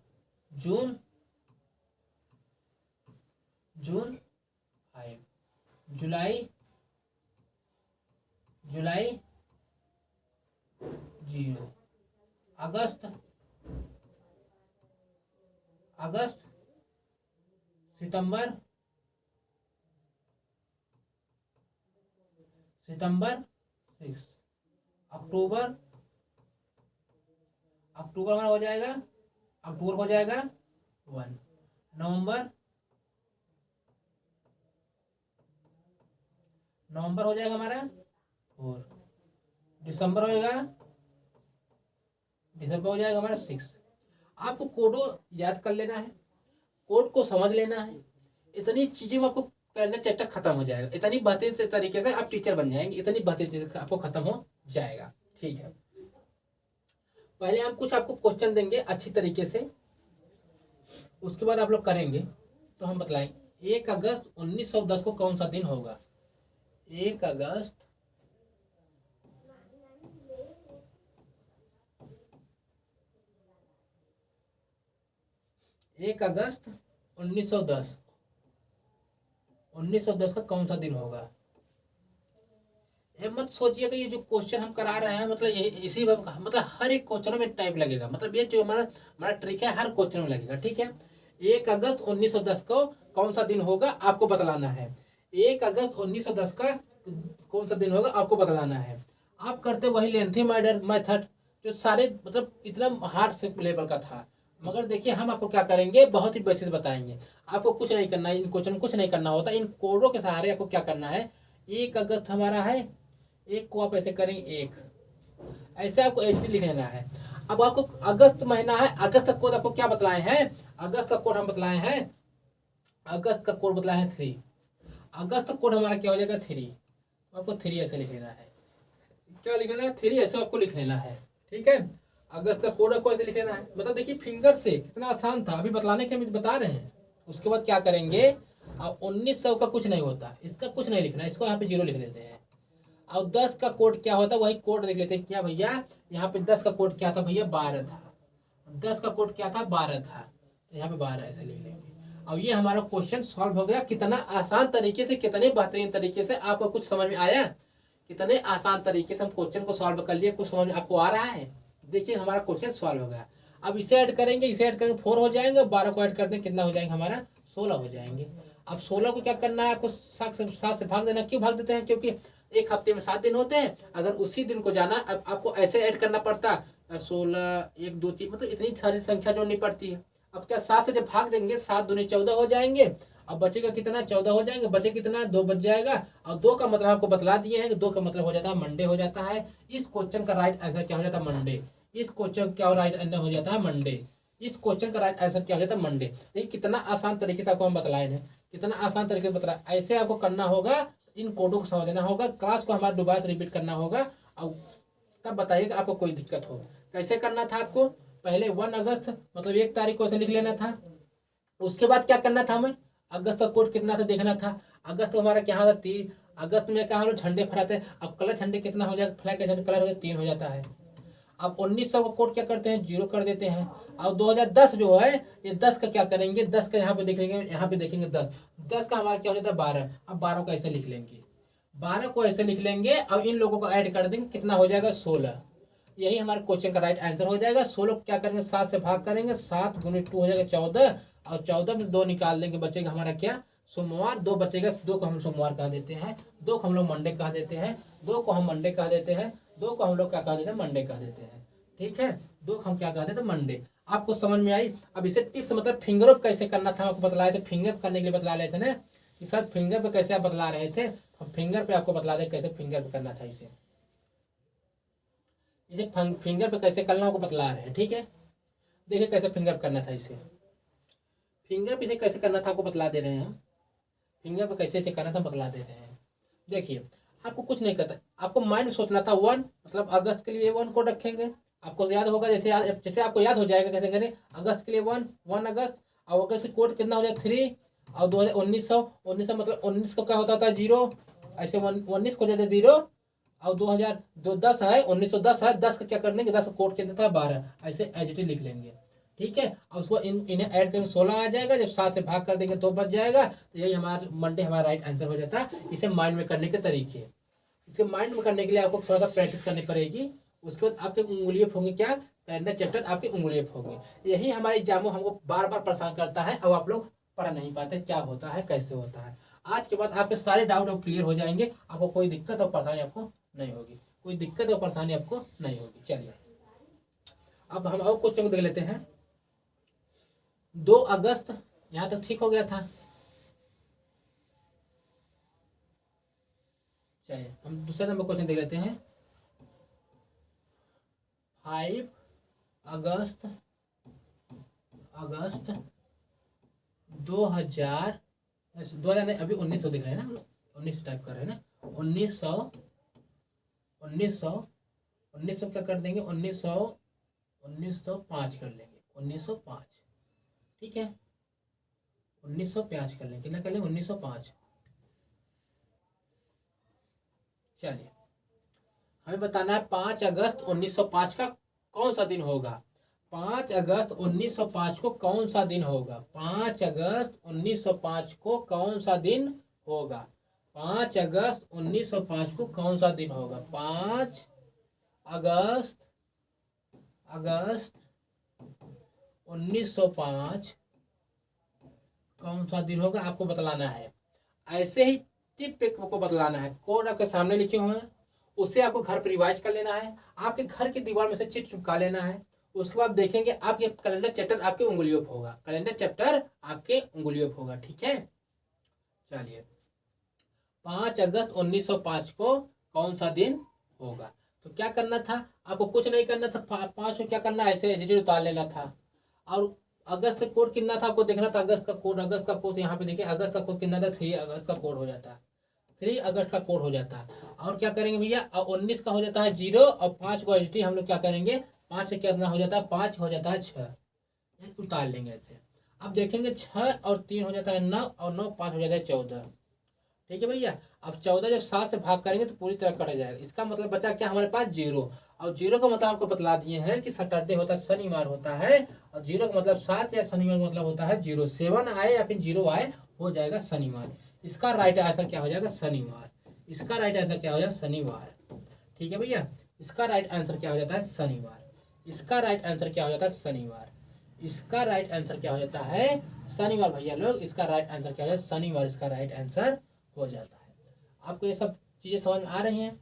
जून 5। जुलाई 0। अगस्त सितंबर 6। अक्टूबर हमारा हो जाएगा, अक्टूबर हो जाएगा 1। नवंबर नवंबर हो जाएगा हमारा 4, दिसंबर होएगा, दिसंबर हो जाएगा हमारा 6। आपको कोडो याद कर लेना है, कोड को समझ लेना है, इतनी चीजें में आपको करना, चैप्टर खत्म हो जाएगा। इतनी बेहतरीन तरीके से आप टीचर बन जाएंगे, इतनी बेहतरीन तरीके से आपको खत्म हो जाएगा। ठीक है, पहले हम कुछ आपको क्वेश्चन देंगे अच्छी तरीके से, उसके बाद आप लोग करेंगे। तो हम बतलाएंगे 1 अगस्त 1910 को कौन सा दिन होगा। 1 अगस्त 1910 का कौन सा दिन होगा। ये मत सोचिए कि ये जो क्वेश्चन हम करा रहे हैं मतलब ये इसी में मतलब हर एक क्वेश्चन में टाइप लगेगा, मतलब ये जो हमारा हमारा ट्रिक है हर क्वेश्चन में लगेगा। ठीक है, 1 अगस्त 1910 को कौन सा दिन होगा आपको बतलाना है। 1 अगस्त 1910 का कौन सा दिन होगा आपको बतलाना है। आप करते वही लेंथी मेथड जो सारे मतलब इतना हार्ड से लेवल का था, मगर देखिए हम आपको क्या करेंगे, बहुत ही बेसिक बताएंगे। आपको कुछ नहीं करना है, इन क्वेश्चन कुछ नहीं करना होता, इन कोडों के सहारे आपको क्या करना है। 1 अगस्त हमारा है, एक को आप ऐसे करेंगे, एक ऐसे आपको एच लिख लेना है। अब आपको अगस्त महीना है, अगस्त का कोड आपको क्या बतलाए हैं, अगस्त का कोड हम बतलाए हैं, अगस्त का कोड बतलाए हैं 3। अगस्त का कोड हमारा क्या हो जाएगा 3, आपको 3 ऐसे लिख लेना है। क्या लिख लेना है 3 ऐसे आपको लिख लेना है। ठीक है, अगस्त का कोड आपको ऐसे लिख लेना है। मतलब देखिए फिंगर से कितना आसान था, अभी बतलाने के हम बता रहे हैं। उसके बाद क्या करेंगे, अब 1900 का कुछ नहीं होता, इसका कुछ नहीं लिखना, इसको यहाँ पे 0 लिख लेते हैं। और 10 का कोड क्या होता है वही कोड लिख लेते हैं। क्या भैया यहाँ पे 10 का कोड क्या था भैया 12 था, 10 का कोड क्या था 12 था, तो यहाँ पे 12 ऐसे लिख लेंगे। और ये हमारा क्वेश्चन सॉल्व हो गया। कितना आसान तरीके से, कितने बेहतरीन तरीके से, आपको कुछ समझ में आया, कितने आसान तरीके से हम क्वेश्चन को सॉल्व कर लिए, कुछ समझ में आपको आ रहा है। देखिए हमारा क्वेश्चन सॉल्व हो गया। अब इसे ऐड करेंगे, इसे ऐड करेंगे 4 हो जाएंगे, 12 को ऐड करते हैं कितना हो जाएंगे हमारा 16 हो जाएंगे। अब 16 को क्या करना है आपको 7 से भाग देना। क्यों भाग देते हैं, क्योंकि एक हफ्ते में 7 दिन होते हैं, अगर उसी दिन को जाना अब आपको ऐसे ऐड करना पड़ता 16 1 2 3 मतलब इतनी सारी संख्या जोड़नी पड़ती है। अब क्या 7 से जब भाग देंगे 7 दूनी 14 हो जाएंगे। अब बचेगा कितना 14 हो जाएंगे, बचे कितना 2 बच जाएगा। और 2 का मतलब आपको बतला दिए हैं कि 2 का मतलब हो जाता है मंडे हो जाता है। इस क्वेश्चन का राइट आंसर क्या हो जाता है मंडे। इस क्वेश्चन क्या राइट आंसर हो जाता है मंडे। इस क्वेश्चन का राइट आंसर क्या हो जाता है मंडे। देखिए कितना आसान तरीके से आपको हम बतलाए हैं, कितना आसान तरीके से बतलाए। ऐसे आपको करना होगा, इन कोडों को समझना होगा, क्लास को हमारे दोबारा से रिपीट करना होगा। और तब बताइएगा आपको कोई दिक्कत हो। कैसे करना था आपको, पहले 1 अगस्त मतलब 1 तारीख को ऐसे लिख लेना था। उसके बाद क्या करना था हमें, अगस्त का कोड कितना था देखना था। अगस्त हमारा क्या था 3, अगस्त में क्या हम लोग झंडे फहराते हैं। अब कलर झंडे कितना हो जाएगा, फ्लैग का झंडे कलर हो जाए 3 हो जाता है। अब 1900 का कोड क्या करते हैं 0 कर देते हैं। और 2010 जो है ये 10 का क्या करेंगे, 10 का यहाँ पे देखेंगे, यहाँ पे देखेंगे 10 का हमारा क्या हो जाता है 12। अब 12 को ऐसे लिख लेंगे, 12 को ऐसे लिख लेंगे और इन लोगों को ऐड कर देंगे, कितना हो जाएगा 16। यही हमारे क्वेश्चन का राइट आंसर हो जाएगा। 16 क्या करेंगे 7 से भाग करेंगे, 7 गुने 2 हो जाएगा 14। और 14 में 2 निकाल देंगे, बचेगा हमारा क्या सोमवार। 2 बचेगा, 2 को हम सोमवार कह देते हैं, 2 को हम लोग मंडे कह देते हैं, 2 को हम मंडे कह देते हैं, 2 को हम लोग क्या कह देते हैं मंडे कह देते हैं। ठीक है, 2 को हम क्या कहते थे मंडे। आपको समझ में आई। अब इसे टिप्स मतलब फिंगर अप कैसे करना था आपको बतलाए थे, फिंगर करने के लिए बतला रहे थे ना कि सर फिंगर पे कैसे आप बतला रहे थे, हम फिंगर पे आपको बतला दे कैसे फिंगर पे करना था। इसे फिंगर पे कैसे करना आपको बतला रहे हैं। ठीक है, देखिए कैसे फिंगर करना था। इसे फिंगर पे इसे कैसे करना था आपको बतला दे रहे हैं हम। फिंगर पे कैसे इसे करना था बतला दे रहे हैं। देखिए आपको कुछ नहीं करता, आपको माइंड में सोचना था 1 मतलब अगस्त के लिए 1 को रखेंगे। आपको याद होगा, जैसे आपको याद हो जाएगा कैसे करें। अगस्त के लिए 1 अगस्त, और अगस्त की कोड कितना हो जाए 3। और 1900 मतलब 19 को क्या होता था 0, ऐसे 19 को जाते 0। और 2000 जो 10 है 1910 है, 10 का क्या कर देंगे 10 का कोड कितना था 12, ऐसे एजिटिव लिख लेंगे। ठीक है, और उसको इन्हें ऐड करेंगे 16 आ जाएगा। जब 7 से भाग कर देंगे तो बच जाएगा। तो यही हमारा मंडे हमारा राइट आंसर हो जाता है। इसे माइंड में करने के तरीके, इसे माइंड में करने के लिए आपको थोड़ा सा प्रैक्टिस करनी पड़ेगी। उसके बाद आपके उंगलियां होंगी, क्या पहला चैप्टर आपके उंगलियां होंगे। यही हमारे एग्जामों हमको बार बार परेशान करता है और आप लोग पढ़ नहीं पाते क्या होता है कैसे होता है। आज के बाद आपके सारे डाउट अब क्लियर हो जाएंगे, आपको कोई दिक्कत और परेशानी आपको नहीं होगी, कोई दिक्कत और परेशानी आपको नहीं होगी। चलिए अब हम और क्वेश्चन को देख लेते हैं। 2 अगस्त यहाँ तक ठीक हो गया था। चलिए हम दूसरा नंबर क्वेश्चन देख लेते हैं। 5 अगस्त 2000 नहीं, अभी 1900 दिख रहे हैं ना, 1900 टाइप कर रहे हैं ना, 1900 क्या कर देंगे, 1905 कर लेंगे, 1905, ठीक है, 1905 कर लेंगे, कितना कर लेंगे, 1905। चलिए हमें बताना है 5 अगस्त 1905 का कौन सा दिन होगा। 5 अगस्त 1905 को कौन सा दिन होगा, 5 अगस्त 1905 को कौन सा दिन होगा, 5 अगस्त 1905 को कौन सा दिन होगा, 5 अगस्त 1905 कौन सा दिन होगा आपको बतलाना है। ऐसे ही टिप पे को बतलाना है, कोड आपके सामने लिखे हुए हैं, उससे आपको घर पर रिवाइज कर लेना है, आपके घर की दीवार में से चिट चिपका लेना है। उसके बाद देखेंगे आपके कैलेंडर चैप्टर आपके उंगलियों पर होगा, कैलेंडर चैप्टर आपके उंगलियों पर होगा, ठीक है। चलिए 5 अगस्त 1905 को कौन सा दिन होगा, तो क्या करना था आपको, कुछ नहीं करना था, 5 को क्या करना, ऐसे एजिटेड उतार लेना था। और अगस्त का कोड कितना था आपको देखना था, अगस्त का कोड यहाँ पे देखिए, अगस्त का कोड कितना था, 3 अगस्त का कोड हो जाता है, 3 अगस्त का कोड हो जाता है। और क्या करेंगे भैया, 19 का हो जाता है 0, और 5 को एजिटी हम लोग क्या करेंगे, 5 से कितना हो जाता है, 5 हो जाता है 6, उतार लेंगे ऐसे। अब देखेंगे 6 और 3 हो जाता है 9, और 9 5 हो जाता है 14, ठीक है भैया। अब 14 जब 7 से भाग करेंगे तो पूरी तरह कट जाएगा, इसका मतलब बचा क्या हमारे पास 0, और 0 का मतलब आपको बतला दिए हैं कि सैटरडे होता है, शनिवार होता है, और 0 का मतलब 7 या शनिवार का मतलब होता है 0, 7 आए या फिर 0 आए हो जाएगा शनिवार। इसका राइट आंसर क्या हो जाएगा, शनिवार। इसका राइट आंसर क्या हो जाएगा, शनिवार, ठीक है भैया। इसका राइट आंसर क्या हो जाता है, शनिवार। इसका राइट आंसर क्या हो जाता है, शनिवार। इसका राइट आंसर क्या हो जाता है, शनिवार भैया लोग, इसका राइट आंसर क्या हो जाता है, शनिवार इसका राइट आंसर हो जाता है। आपको ये सब चीजें समझ में आ रही हैं।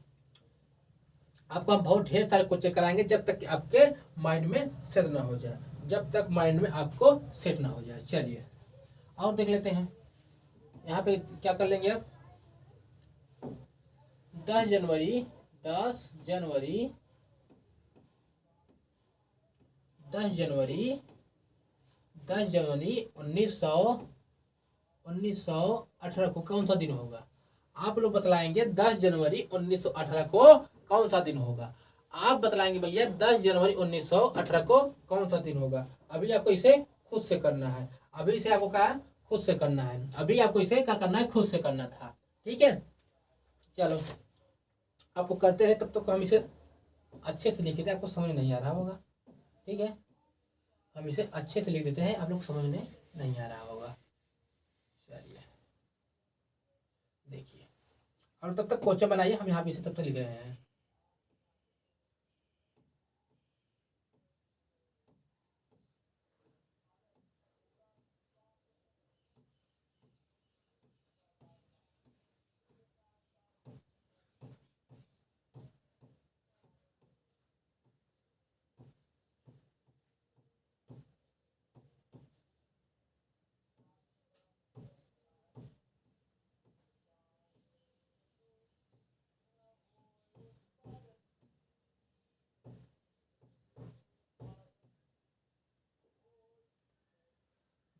आपको हम बहुत ढेर सारे क्वेश्चन कराएंगे जब तक कि आपके माइंड में सेट ना हो जाए, जब तक माइंड में आपको सेट ना हो जाए। चलिए और देख लेते हैं, यहाँ पे क्या कर लेंगे आप, 10 जनवरी 1918 को कौन सा दिन होगा। आप लोग बतलाएंगे 10 जनवरी 1918 को कौन सा दिन होगा। आप बतलाएंगे भैया 10 जनवरी 1918 को कौन सा दिन होगा। अभी आपको इसे खुद से करना है, अभी इसे आपको क्या खुद से करना है, अभी आपको इसे क्या करना है, खुद से करना था, ठीक है। चलो आपको करते रहे तब तक तो हम इसे अच्छे से लिख देते, आपको समझ नहीं आ रहा होगा, ठीक है। हम इसे अच्छे से लिख देते हैं, आप लोग समझने नहीं आ रहा होगा। चलिए देखिए, और तब तक क्वेश्चन बनाइए, हम यहाँ पे इसे तब तक लिख रहे हैं।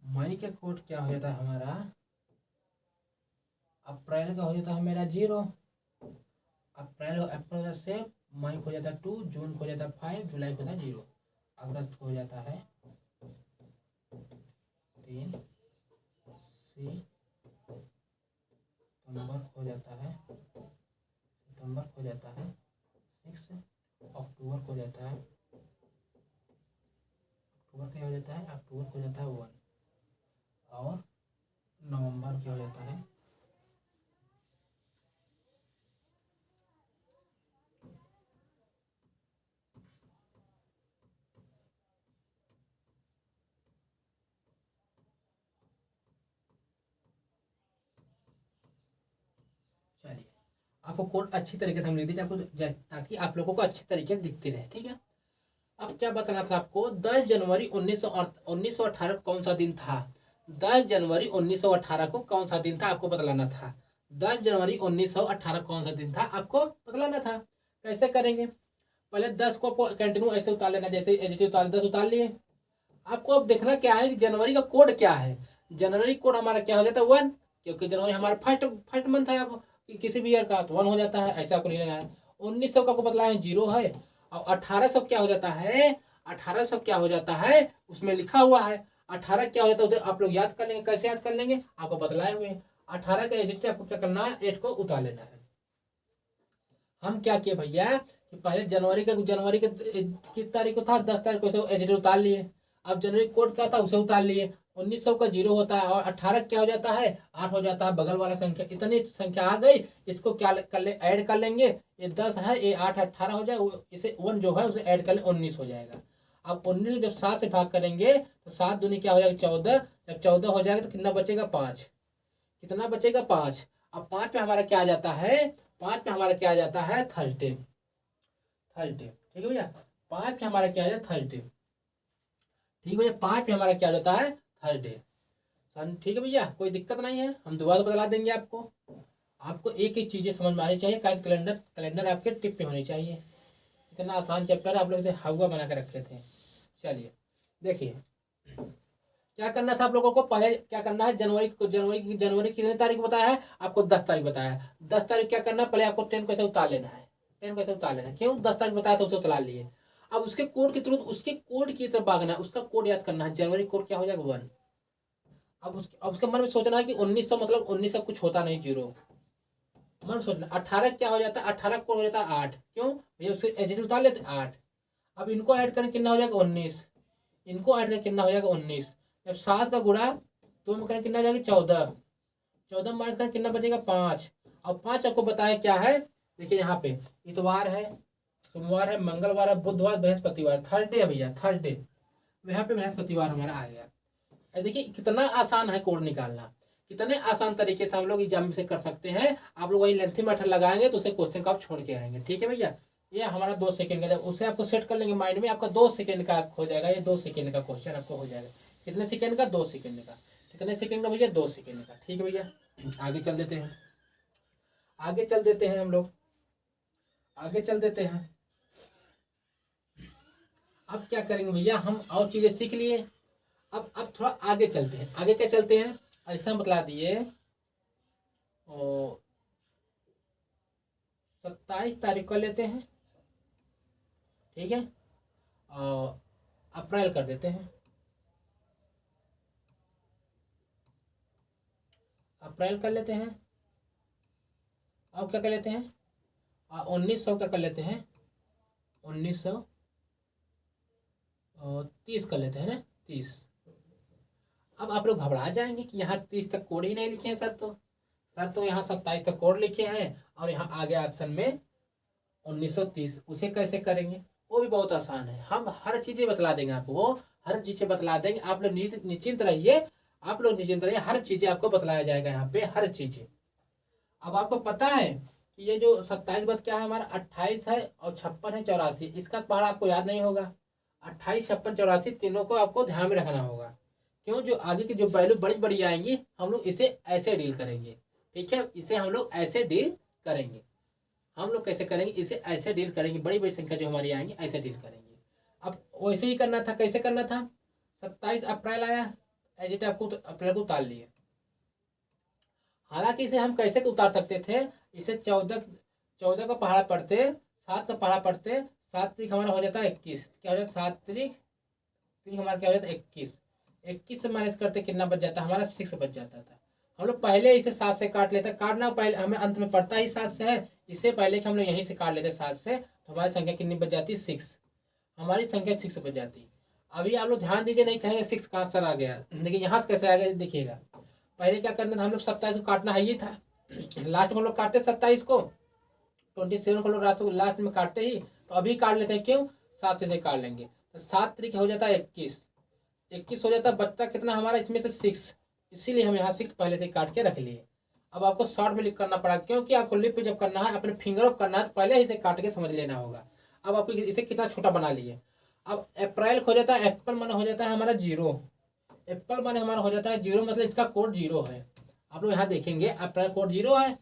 मई का कोड क्या हो जाता है हमारा, अप्रैल का हो जाता है मेरा 0, अप्रैल से मई को हो जाता है 2, जून को हो जाता है 5, जुलाई को हो जाता है 0, अगस्त को हो जाता है 3, सितंबर को हो जाता है 6, अक्टूबर को हो जाता है अक्टूबर को हो जाता है 1, और नवंबर क्या हो जाता है, चलिए आपको कोड अच्छी तरीके से हम लिख दीजिए, आपको ताकि आप लोगों को अच्छी तरीके से दिखती रहे, ठीक है। अब क्या बताना था आपको, 10 जनवरी 1918 कौन सा दिन था, 10 जनवरी 1918 को कौन सा दिन था आपको बतलाना था। 10 जनवरी 1918 कौन सा दिन था आपको बतलाना था। कैसे करेंगे, पहले 10 को आपको कंटिन्यू ऐसे उतार लेना, जैसे एजिटिव उतार 10 उतार लिए। आपको अब देखना क्या है कि जनवरी का कोड क्या है। जनवरी कोड हमारा क्या हो जाता है 1, क्योंकि जनवरी हमारा फर्स्ट मंथ है अब किसी भी ईयर का, तो 1 हो जाता है, ऐसा आपको लिखना है। 1900 का आपको बतलाया 0 है, और 1800 क्या हो जाता है, 1800 क्या हो जाता है उसमें लिखा हुआ है। 18 क्या हो जाता है आप लोग याद कर लेंगे। कैसे याद कर लेंगे, आपको बतलाए हुए। 18 का एजिटिव आपको क्या करना है, 8 को उतार लेना है। हम क्या किए भैया कि पहले जनवरी के किस तारीख को था, 10 तारीख को एजिटिव उतार लिए। अब जनवरी कोड क्या था उसे उतार लिए। 1900 का 0 होता है, और 18 क्या हो जाता है 8 हो जाता है, बगल वाला संख्या। इतनी संख्या आ गई, इसको क्या कर ले, ऐड कर लेंगे। ये 10 है, ये 8 18 हो जाए, इसे 1 जो है उसे ऐड कर ले, 19 हो जाएगा। अब 19 जब 7 से भाग करेंगे तो 7 दूनी क्या हो जाएगा 14। जब 14 हो जाएगा तो कितना बचेगा 5। कितना बचेगा 5। अब 5 पे हमारा क्या आ जाता है, 5 पे हमारा क्या आ जाता है थर्सडे। थर्सडे ठीक है भैया, 5 पे हमारा क्या आ जाता है थर्सडे। ठीक है भैया, 5 पे हमारा क्या हो जाता है थर्सडे। ठीक है भैया, कोई दिक्कत नहीं है, हम दोबारा बता देंगे आपको। आपको एक एक चीजें समझ में आनी चाहिए, कैलेंडर कैलेंडर आपके टिप पे होनी चाहिए। इतना आसान चैप्टर आप लोग हवा बना के रखे थे। चलिए देखिए क्या करना था आप लोगों को, पहले क्या करना है, जनवरी कितने तारीख बताया है आपको, 10 तारीख बताया है। 10 तारीख क्या करना है, पहले आपको 10 को ऐसे उतार लेना है। 10 को ऐसे उतार लेना है, क्यों 10 तारीख बताया तो उसे उतार लिए। अब उसके कोड के थ्रू उसके कोड की तरफ भागना है, उसका कोड याद करना है। जनवरी कोड क्या हो जाएगा 1। अब उसके मन में सोचना है कि 1900 मतलब 1900 कुछ होता नहीं 0। मन सोचना 18 क्या हो जाता है, 18 कोड हो जाता है 8, क्यों भैया उसके एजिट उतार लेते 8। अब इनको ऐड करके कितना हो जाएगा 19, इनको ऐड करके कितना हो जाएगा 19। जब 7 का गुणा 2 में करें कितना जाएगा 14। 14 माइनस करें कितना बचेगा 5। और 5 आपको बताया क्या है, देखिए यहाँ पे इतवार है, सोमवार है, मंगलवार है, बुधवार, बृहस्पतिवार, थर्सडे है भैया थर्सडे। यहाँ पे बृहस्पतिवार हमारा आ गया। देखिए कितना आसान है कोड निकालना, कितने आसान तरीके से हम लोग एग्जाम से कर सकते हैं। आप लोग वही लेंथी मेथड लगाएंगे तो उसे क्वेश्चन को आप छोड़ के आएंगे। ठीक है भैया, ये हमारा 2 सेकंड का, उसे आपको सेट कर लेंगे माइंड में, आपका 2 सेकंड का हो जाएगा। ये 2 सेकंड का क्वेश्चन आपको हो जाएगा। कितने सेकंड का, 2 सेकंड का। कितने सेकंड का भैया, 2 सेकंड का। ठीक है भैया, आगे चल देते हैं, आगे चल देते हैं हम लोग, आगे चल देते हैं। अब क्या करेंगे भैया, हम और चीजें सीख लिए। अब थोड़ा आगे चलते हैं। आगे क्या चलते हैं, ऐसा बतला दिए 27 तारीख को लेते हैं। ठीक है, और अप्रैल कर देते हैं, अप्रैल कर लेते हैं। अब क्या कर लेते हैं 1900 का कर लेते हैं, 1930 कर लेते हैं ना, 30। अब आप लोग घबरा जाएंगे कि यहाँ 30 तक कोड ही नहीं लिखे हैं सर, तो यहाँ 27 तक कोड लिखे हैं, और यहाँ आगे ऑप्शन में 1930। उसे कैसे करेंगे, वो भी बहुत आसान है। हम हर चीजें बतला देंगे आपको, हर चीजें बतला देंगे। आप लोग निश्चिंत रहिए, आप लोग निश्चिंत रहिए, हर चीजें आपको बतलाया जाएगा यहाँ पे, हर चीजें। अब आपको पता है कि ये जो 27 बाद क्या है हमारा 28 है, और 56 है 84। इसका पहाड़ आपको याद नहीं होगा। 28 56 84 तीनों को आपको ध्यान में रखना होगा, क्यों जो आगे की जो वैल्यू बड़ी बड़ी आएंगी हम लोग इसे ऐसे डील करेंगे। ठीक है, इसे हम लोग ऐसे डील करेंगे। हम लोग कैसे करेंगे, इसे ऐसे डील करेंगे, बड़ी बड़ी संख्या जो हमारी आएंगी ऐसे डील करेंगे। अब वैसे ही करना था, कैसे करना था, 27 अप्रैल आया, एजिट आपको अप्रैल को उतार लिए। हालांकि इसे हम कैसे उतार सकते थे, इसे 14 का पहाड़ा पढ़ते, 7 का पहाड़ा पढ़ते, 7 तारीख हमारा हो जाता है 21। क्या हो जाता है 7 तारीख हमारा क्या हो जाता है 21। 21 से माइनस करते कितना बच जाता है हमारा 6 बच जाता था। हम लोग पहले इसे 7 से काट लेते, काटना पहले हमें अंत में पड़ता ही 7 से है, इससे पहले कि हम लोग यहीं से काट लेते 7 से, तो हमारी संख्या कितनी बच जाती 6। हमारी संख्या 6 बच जाती। अभी आप लोग ध्यान दीजिए, नहीं कहेंगे 6 कहाँ सर आ गया, देखिए यहाँ से कैसे आ गया देखिएगा। पहले क्या करना था, हम लोग 27 को काटना है, ये था लास्ट में हम लोग काटते 27 को, 27 को लोग लास्ट में काटते ही, तो अभी काट लेते हैं, क्यों 7 से काट लेंगे तो 7 तारीख हो जाता है 21 हो जाता है, बचता कितना हमारा इसमें से 6, इसीलिए हम यहाँ 6 पहले से काट के रख लिए। अब आपको शॉर्ट में लिख करना पड़ा, क्योंकि आपको लिप पे जब करना है अपने फिंगर ऑफ करना है तो पहले इसे काट के समझ लेना होगा। अब आपको इसे कितना छोटा बना लिए। अब अप्रैल हो जाता है, एप्पल माने हो जाता है हमारा 0, एप्पल माने हमारा हो जाता है 0, मतलब इसका कोड 0 है। आप लोग यहाँ देखेंगे अप्रैल कोड 0 है,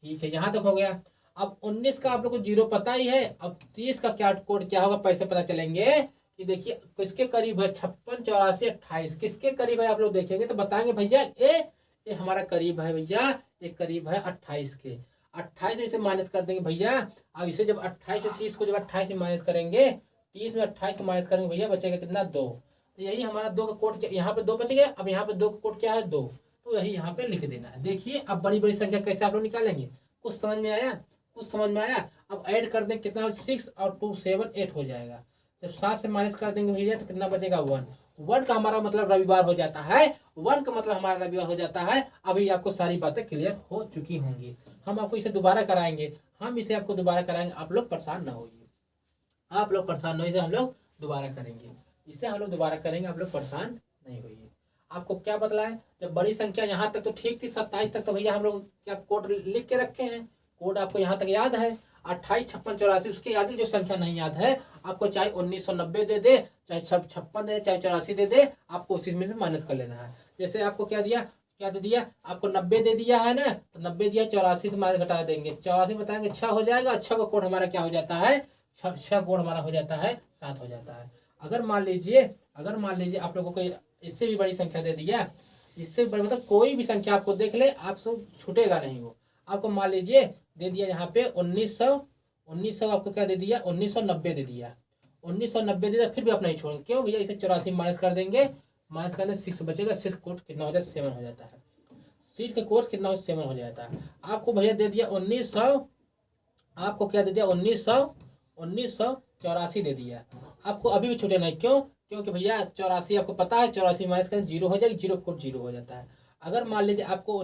ठीक है, यहाँ तक हो गया। अब 19 का आप लोग को 0 पता ही है। अब 30 का क्या कोड क्या होगा, पैसे पता चलेंगे कि देखिए किसके करीब है, 56, 84, 28 किसके करीब है। आप लोग देखेंगे तो बताएंगे भैया ये हमारा करीब है भैया, ये करीब है 28 के। 28 में इसे माइनस कर देंगे भैया। अब इसे जब 28 से 30 को जब 28 में माइनस करेंगे, 30 में 28 को माइनस करेंगे भैया, बचेगा कितना 2। तो यही हमारा 2 का कोड, यहाँ पे 2 बच गया। अब यहाँ पे 2 का कोड क्या है 2, तो यही यहाँ पे लिख देना है। देखिए अब बड़ी बड़ी संख्या कैसे आप लोग निकालेंगे, कुछ समझ में आया, कुछ समझ में आया। अब ऐड कर दें कितना, 6 और 2 7 8 हो जाएगा। जब 7 से माइनस कर देंगे भैया तो कितना बचेगा 1। 1 का हमारा मतलब रविवार हो जाता है, 1 का मतलब हमारा रविवार हो जाता है। अभी आपको सारी बातें क्लियर हो चुकी होंगी। हम आपको इसे दोबारा कराएंगे, हम इसे आपको दोबारा कराएंगे, आप लोग परेशान ना होइए, आप लोग परेशान नहीं होइए, हम लोग दोबारा करेंगे, इसे हम लोग दोबारा करेंगे, आप लोग परेशान नहीं होइए। आपको क्या बतलाएं, जब बड़ी संख्या यहाँ तक तो ठीक थी, 27 तक तो भैया हम लोग क्या कोड लिख के रखे हैं, कोड आपको यहाँ तक याद है। 28, 56, 84 उसके आगे जो संख्या नहीं याद है, आपको चाहे 1990 दे दे, चाहे 56 दे, चाहे 84 दे दे, आपको उसी में माइनस कर लेना है। जैसे आपको क्या दिया, क्या दे दिया आपको, 90 दे दिया है ना, तो 90 दिया, 84 से माइनस घटा देंगे, 84 बताएंगे 6 हो जाएगा। 6 का कोड हमारा क्या हो जाता है, 6 कोड हमारा हो जाता है 7 हो जाता है। अगर मान लीजिए आप लोगों को इससे भी बड़ी संख्या दे दिया, इससे बड़ी मतलब कोई भी संख्या आपको देख ले, आप सब छूटेगा नहीं वो। आपको मान लीजिए दे दिया यहाँ पे 1900 आपको क्या दे दिया, 1990 दे दिया, 1990 दे दिया, फिर भी आप नहीं छोड़ेंगे, क्यों भैया, इसे 84 माइनस कर देंगे, माइनस करने 6 बचेगा, 6 कोड कितना हो जाता है 7 हो जाता है, 6 का कोड कितना हो 7 हो जाता है। आपको भैया दे दिया 1900, आपको क्या दे दिया 1984 दे दिया, आपको अभी भी छूटे नहीं, क्यों, क्योंकि भैया 84 आपको पता है, 84 माइनस करें 0 हो जाएगी, 0 कोड 0 हो जाता है। अगर मान लीजिए आपको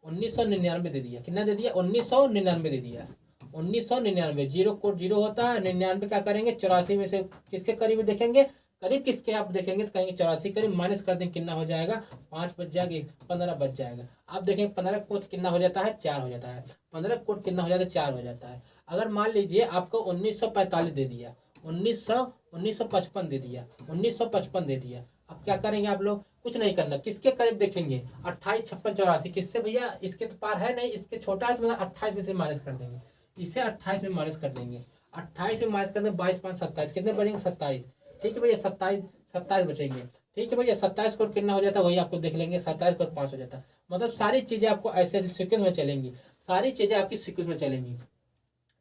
1999 दे दिया, कितना दे दिया 1999 दे दिया, 1999 0 कोड 0 होता है, 99 क्या करेंगे 84 में से किसके करीब देखेंगे, करीब किसके आप देखेंगे तो कहेंगे 84 करीब, माइनस कर देंगे कितना हो जाएगा 5 बच जाएगा, 15 बच जाएगा। आप देखेंगे 15 कोड कितना हो जाता है 4 हो जाता है, 15 कोड कितना हो जाता है 4 हो जाता है। अगर मान लीजिए आपको 1945 दे दिया, 1955 दे दिया, 1955 दे दिया, अब क्या करेंगे आप लोग, कुछ नहीं करना, किसके करीब देखेंगे 28, 56, 84 किससे भैया, इसके तो पार है नहीं, इसके छोटा है तो मतलब 28 में से माइनस कर देंगे, इसे 28 में माइनस कर देंगे, 28 में माइनस कर देंगे 22, 5, 27 कितने बचेंगे 27, ठीक है भैया 27 बचेंगे, ठीक है भैया 27 कोड कितना हो जाता है वही आपको देख लेंगे, 27 कोड 5 हो जाता है। मतलब सारी चीजें आपको ऐसे ऐसे सीक्वेंस में चलेंगी, सारी चीजें आपकी सीक्वेंस में चलेंगी,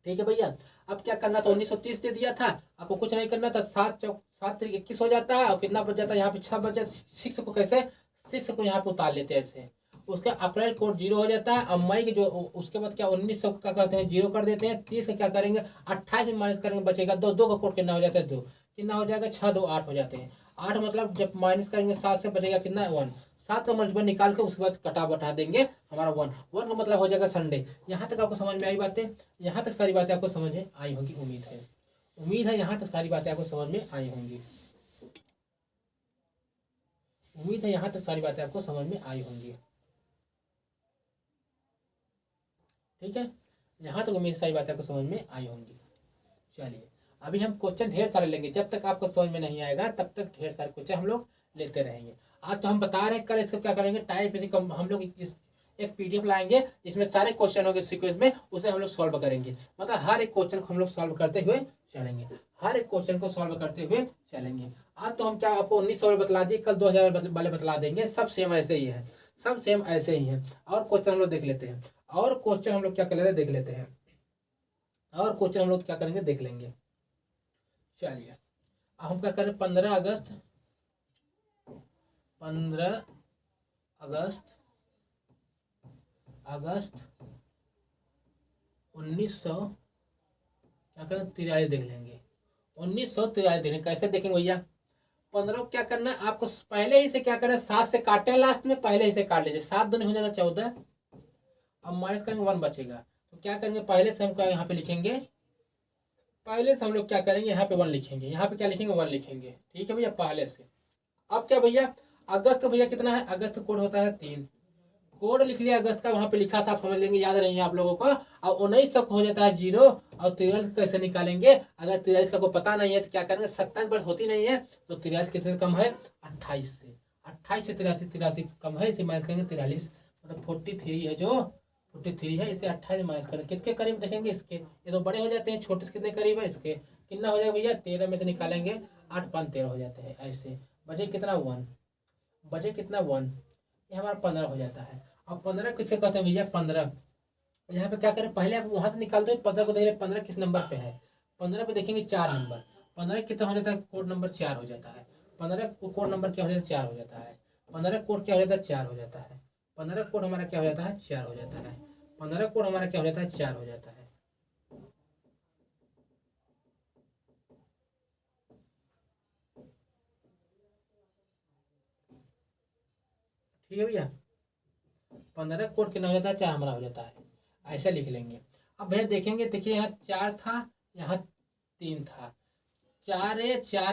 ठीक है भैया। अब क्या करना था, 1930 दे दिया था, आपको कुछ नहीं करना था, 7 चौक 7 3 21 हो जाता है, और कितना बच जाता है यहाँ पे 6 बच जाता है, 6 को कैसे 6 को यहाँ पे उतार लेते हैं ऐसे, उसका अप्रैल कोड 0 हो जाता है। अब मई के जो उसके बाद क्या 1900 का करते हैं 0 कर देते हैं, 30 का क्या करेंगे 28 में माइनस करेंगे, बचेगा 2, 2 का कोड कितना हो जाता है 2, कितना हो जाएगा 6 2 8 हो जाते हैं, 8 मतलब जब माइनस करेंगे 7 से बचेगा कितना 1, 7 का मल्टीपल निकाल के उसके बाद कटा बटा देंगे हमारा 1 का मतलब हो जाएगा संडे। यहाँ तक आपको समझ में आई बातें, यहाँ तक सारी बातें आपको समझ में आई होगी, उम्मीद है यहाँ तक सारी बातें आपको समझ में आई होंगी, उम्मीद है यहाँ तक सारी बातें आपको समझ में आई होंगी, ठीक है, यहाँ तक उम्मीद सारी बातें आपको समझ में आई होंगी। चलिए अभी हम क्वेश्चन ढेर सारे लेंगे, जब तक आपको समझ में नहीं आएगा तब तक ढेर सारे क्वेश्चन हम लोग लेते रहेंगे। आज तो हम बता रहे हैं, कल इसको क्या करेंगे टाइप हम लोग एक पीडीएफ लाएंगे जिसमें सारे क्वेश्चन होंगे सीक्वेंस में, उसे हम लोग सॉल्व करेंगे, मतलब हर एक क्वेश्चन को हम लोग सॉल्व करते हुए चलेंगे, हर एक क्वेश्चन को सॉल्व करते हुए चलेंगे। आज तो हम क्या आपको 1900 बतला दिए, कल 2000 वाले बतला देंगे, सब सेम ऐसे ही है, सब सेम ऐसे ही है। और क्वेश्चन हम लोग देख लेते हैं, और क्वेश्चन हम लोग क्या कर लेते हैं देख लेते हैं, और क्वेश्चन हम लोग क्या करेंगे देख लेंगे। चलिए अब हम क्या करें 15 अगस्त 1900 क्या करें 43 देख लेंगे, 1943 देख लेंगे, कैसे देखेंगे भैया 15 क्या करना है आपको, पहले ही से क्या करना है 7 से काटे लास्ट में, पहले ही से काट लीजिए, 7 दूनी हो जाता 14, अब माइनस करेंगे 1 बचेगा, तो क्या करेंगे पहले से हम क्या यहाँ पे लिखेंगे, पहले से हम लोग क्या करेंगे यहाँ पे 1 लिखेंगे, यहाँ पे क्या लिखेंगे 1 लिखेंगे, ठीक है भैया पहले से। अब क्या भैया अगस्त भैया कितना है, अगस्त कोड होता है 3, कोड लिख लिया अगस्त का, वहां पे लिखा था आप समझ लेंगे, याद नहीं है आप लोगों को। और 1900 हो जाता है 0, और 43 कैसे निकालेंगे, अगर 43 का कोई पता नहीं है तो क्या करेंगे 27 वर्ष होती नहीं है, तो 43 किससे कम है 28 से, 28 से 83 कम है, इसे माइनस करेंगे 43, मतलब 43 है, जो 43 है, इसे 28 माइनस करेंगे, किसके करीब देखेंगे, इसके, ये तो बड़े हो जाते हैं, छोटे से कितने करीब है इसके, कितना हो जाएगा भैया, 13 में से निकालेंगे 8 5 13 हो जाते हैं, ऐसे बचे कितना 1, बचे कितना 1, ये हमारा 15 हो जाता है। अब 15 किससे कहते हैं भैया, 15 यहाँ पे क्या करें, पहले आप वहां से निकाल दो 15 को, देख 15 किस नंबर पे है, 15 पे देखेंगे 4 नंबर, 15 कितना हो जाता है, कोड नंबर 4 हो जाता है, 15 कोड नंबर क्या हो जाता है, 4 हो जाता है, 15 कोड क्या हो जाता है, 4 हो जाता है, 15 कोड हमारा क्या हो जाता है, 4 हो जाता है, 15 कोड हमारा क्या हो जाता है, 4 हो जाता है। ठीक है भैया, 15 कोड कितना हो जाता है, 4 हमारा हो जाता है, ऐसा लिख लेंगे। अब भैया देखेंगे, देखिए यहाँ 4 था, यहाँ 3 था, 4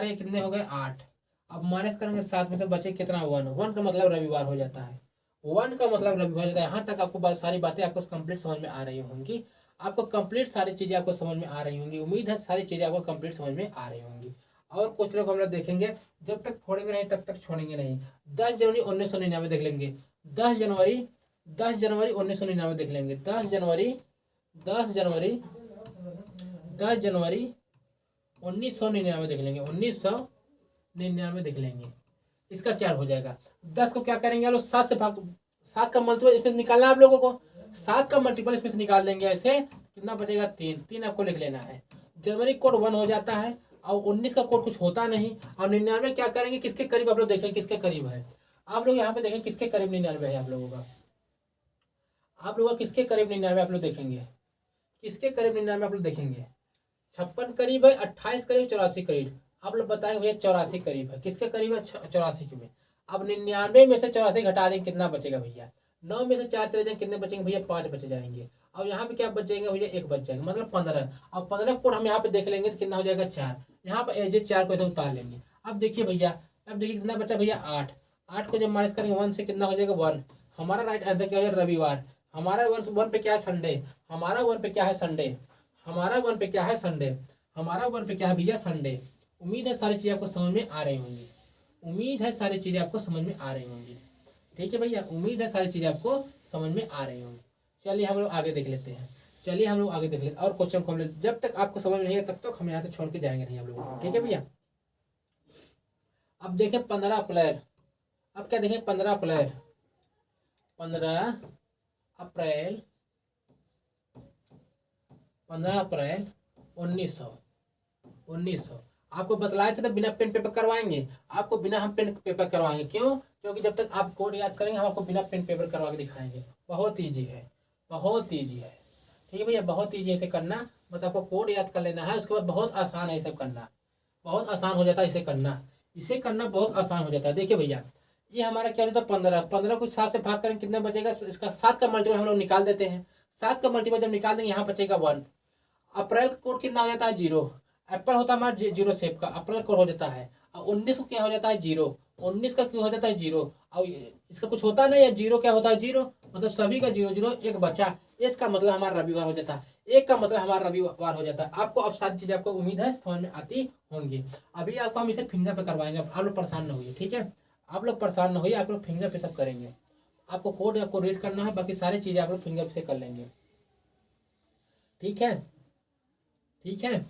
है कितने हो गए 8, अब माइनस करेंगे 7 में से बचे कितना 1, 1 का मतलब रविवार हो जाता है, 1 का मतलब रविवार हो जाता है। यहाँ तक आपको सारी बातें आपको कंप्लीट समझ में आ रही होंगी, आपको कंप्लीट सारी चीज़ें आपको समझ में आ रही होंगी, उम्मीद है सारी चीज़ें आपको कंप्लीट समझ में आ रही होंगी। और कुछ लोग हम लोग देखेंगे, जब तक फोड़ेंगे नहीं तब तक छोड़ेंगे नहीं। 10 जनवरी 1999 देख लेंगे, 10 जनवरी 1999 देख लेंगे, 10 जनवरी 1999 देख लेंगे, 1999 देख लेंगे। इसका क्या हो जाएगा, 10 को क्या करेंगे आप लोग, 7 से भाग, 7 का मल्टीपल इसमें से निकालना है आप लोगों को, 7 का मल्टीपल इसमें से निकाल देंगे, ऐसे कितना बचेगा 3, 3 आपको लिख लेना है। जनवरी कोड 1 हो जाता है, और 19 का कोड कुछ होता नहीं, और 99 क्या करेंगे, किसके करीब आप लोग देखें, किसके करीब है, आप लोग यहाँ पे देखें किसके करीब 99 है, आप लोगों का, आप लोगों का किसके करीब 99 आप लोग देखेंगे, किसके करीब 99 आप लोग देखेंगे, 56 करीब है, 28 करीब, 84 करीब, आप लोग बताएंगे भैया 84 करीब है, किसके करीब है, 84 के में। अब 99 में से 84 घटा देंगे, कितना बचेगा भैया, 9 में से 4 चले जाएंगे, कितने बचेंगे भैया, 5 बच जाएंगे। अब यहाँ पे क्या बचेंगे भैया, 1 बच जाएंगे, मतलब 15। अब 15 कोड हम यहाँ पे देख लेंगे तो कितना हो जाएगा 4, यहाँ पे एज 4 को ऐसे उतार लेंगे। अब देखिए भैया, अब देखिए कितना बचा भैया 8, 8 को जब माइनस करेंगे 1 से कितना हो जाएगा 1, हमारा राइट आंसर क्या हो जाएगा, रविवार। हमारा 1 पे क्या है, संडे, हमारा 1 पे क्या है, संडे, हमारा 1 पे क्या है, संडे, हमारा 1 पे क्या है भैया, संडे। उम्मीद है सारी चीज़ें आपको समझ में आ रही होंगी, उम्मीद है सारी चीज़ें आपको समझ में आ रही होंगी। ठीक है भैया, उम्मीद है सारी चीज़ें आपको समझ में आ रही होंगी। चलिए हम लोग आगे देख लेते हैं, चलिए हम लोग आगे देख लेते हैं, और क्वेश्चन को हम लोग, जब तक आपको समझ में नहीं है तब तक हम यहाँ से छोड़ के जाएंगे नहीं हम लोग, ठीक है भैया। अब देखें 15 अप्रैल, अब क्या देखें 15 अप्रैल, 15 अप्रैल 15 अप्रैल 1900 आपको बतलाए थे ना, बिना पेन पेपर करवाएंगे, आपको बिना हम पेन पेपर करवाएंगे, क्यों, क्योंकि जब तक आप कोड याद करेंगे हम आपको बिना पेन पेपर करवा के दिखाएंगे। बहुत ईजी है, बहुत ईजी है, ठीक है भैया, बहुत ईजी है इसे करना, बस आपको कोड याद कर लेना है, उसके बाद बहुत आसान है इसे करना, बहुत आसान हो जाता है इसे करना, इसे करना बहुत आसान हो जाता है। देखिए भैया, ये हमारा क्या होता है 15, 15 को 7 से भाग करेंगे कितना बचेगा, इसका 7 का मल्टीपल हम लोग निकाल देते हैं, 7 का मल्टीपल जब निकाल देंगे यहाँ बचेगा 1। अप्रैल कोड कितना हो जाता है 0, एप्पल होता है हमारा 0 शेप का, अप्रैल कोड हो जाता है। और 19 को क्या हो जाता है 0, 19 का क्यों हो जाता है 0, और इसका कुछ होता नहीं है, 0 क्या होता है 0, मतलब सभी का 0 0, एक बचा, इसका मतलब हमारा रविवार हो जाता है, एक का मतलब हमारा रविवार हो जाता है। आपको अब सारी चीजें आपको उम्मीद है समझ में आती होंगी। अभी आपको हम इसे फिंगर पे करवाएंगे, आप लोग परेशान न होइए, ठीक है, आप लोग परेशान न होइए, आप लोग फिंगर पे सब करेंगे, आपको कोड आपको रीड करना है, बाकी सारी चीजें आप लोग फिंगर से कर लेंगे, ठीक है, ठीक है।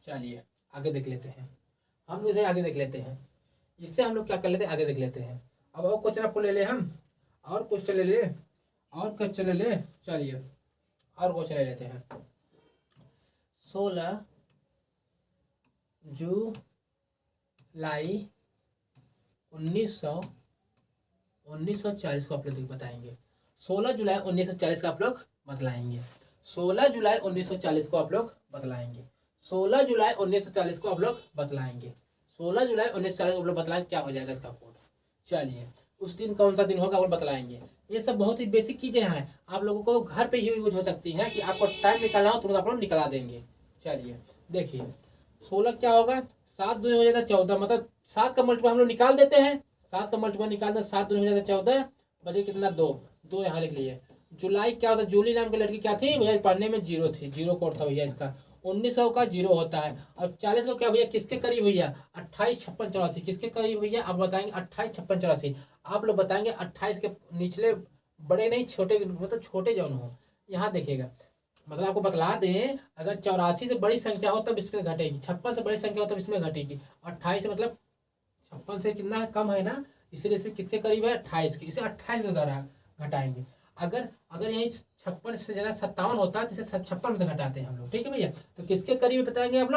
चलिए आगे देख लेते हैं, हम इसे आगे देख लेते हैं, इससे हम लोग क्या कर लेते हैं, आगे देख लेते हैं। अब और क्वेश्चन आपको ले ले हम, और क्वेश्चन ले ले, और क्वेश्चन ले ले, चलिए और क्वेश्चन ले लेते हैं। 16 जुलाई 1940 को आप लोग बताएंगे, 16 जुलाई 1940 का आप लोग बतलाएंगे, 16 जुलाई 1940 को आप लोग बतलाएंगे, 16 जुलाई 1940 को आप लोग बतलाएंगे, 16 जुलाई 1940 को आप लोग बतलाएंगे, क्या हो जाएगा इसका कोड। चलिए उस दिन कौन सा दिन होगा वो बतलाएंगे। ये सब बहुत ही बेसिक चीज़ें हैं, आप लोगों को घर पे ही यूज हो सकती हैं, कि आपको टाइम निकालना हो तुरंत आप लोग निकला देंगे। चलिए देखिए 16 क्या होगा, 7 दूनी हो जाता है 14, मतलब 7 का मल्टीपल हम लोग निकाल देते हैं, 7 का मल्टीपल निकाल दें, 7 दूनी हो जाता है 14, बचे कितना 2 यहाँ लिख लिए। जुलाई क्या होता है, जूली नाम की लड़की क्या थी भैया, पढ़ने में 0 थी, 0 कोड था भैया इसका। 1900 का 0 होता है। अब 40 को क्या भैया किसके करीब भैया, 28 56 84 किसके करीब भैया, आप बताएंगे 28 56 84। आप लोग बताएंगे 28 के निचले बड़े नहीं छोटे, मतलब छोटे जौन हो। यहाँ देखिएगा, मतलब आपको बतला दें, अगर 84 से बड़ी संख्या हो तब इसमें घटेगी, 56 से बड़ी संख्या हो तब इसमें घटेगी। 28 मतलब 56 से कितना है, कम है ना, इसलिए इसमें कितने करीब है, 28 के, इसे 28 में घटाएंगे। अगर अगर यही 56 से ज़्यादा 57 होता है तो इसे 56 में से घटाते हैं हम लोग, ठीक है भैया। तो किसके करीब बताएंगे आप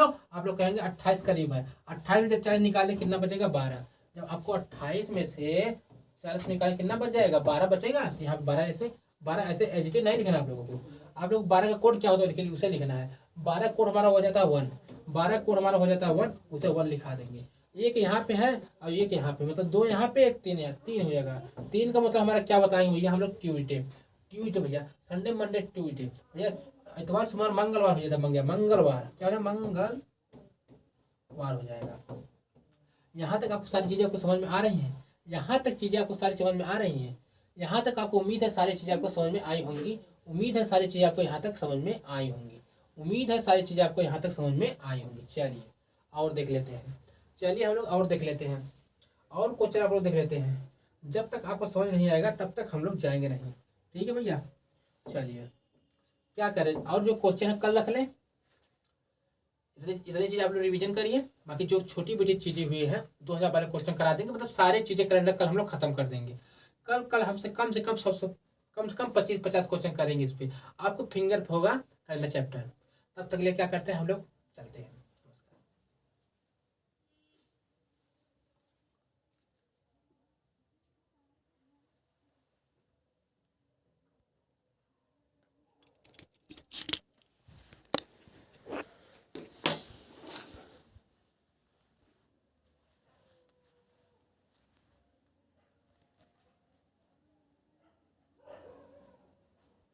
लोग कहेंगे 28 करीब है। 28 में जब 40 निकालें कितना बचेगा, 12। जब आपको 28 में से 40 निकाले कितना बच जाएगा, 12 बचेगा। तो यहाँ 12 ऐसे एजिटेड नहीं लिखना आप लोगों को। आप लोग 12 का कोड क्या होता है लिखिए, उसे लिखना है। 12 कोड हमारा हो जाता है 1, 12 कोड हमारा हो जाता है 1, उसे 1 लिखा देंगे। एक यहाँ पे है और एक यहाँ पे, मतलब 2 यहाँ पे, एक 3 है, 3 हो जाएगा। 3 का मतलब हमारा क्या बताएंगे भैया हम लोग, ट्यूजडे भैया, संडे मंडे ट्यूजडे भैया, इतवार सोमवार मंगलवार हो जाता है, मंगलवार क्या हो, मंगलवार हो जाएगा। यहाँ तक आपको सारी चीज़ें आपको समझ में आ रही हैं, यहाँ तक चीज़ें आपको सारी समझ में आ रही हैं। यहाँ तक आपको उम्मीद है सारी चीज़ें आपको समझ में आई होंगी, उम्मीद है सारी चीज़ें आपको यहाँ तक समझ में आई होंगी, उम्मीद है सारी चीज़ें आपको यहाँ तक समझ में आई होंगी। चलिए और देख लेते हैं, चलिए हम लोग और देख लेते हैं, और क्वेश्चन आप लोग देख लेते हैं। जब तक आपको समझ नहीं आएगा तब तक हम लोग जाएंगे नहीं, ठीक है भैया। चलिए क्या करें, और जो क्वेश्चन है कल रख लें, इतनी चीज़ आप लोग रिवीजन करिए। बाकी जो छोटी बड़ी चीज़ें हुई है 2012 क्वेश्चन करा देंगे, मतलब सारी चीज़ें कैलेंडर कल हम लोग खत्म कर देंगे। कल हमसे कम से कम 25-50 क्वेश्चन करेंगे इस पर, आपको फिंगर होगा कैलेंडर चैप्टर। तब तक लिए क्या करते हैं हम लोग, चलते हैं।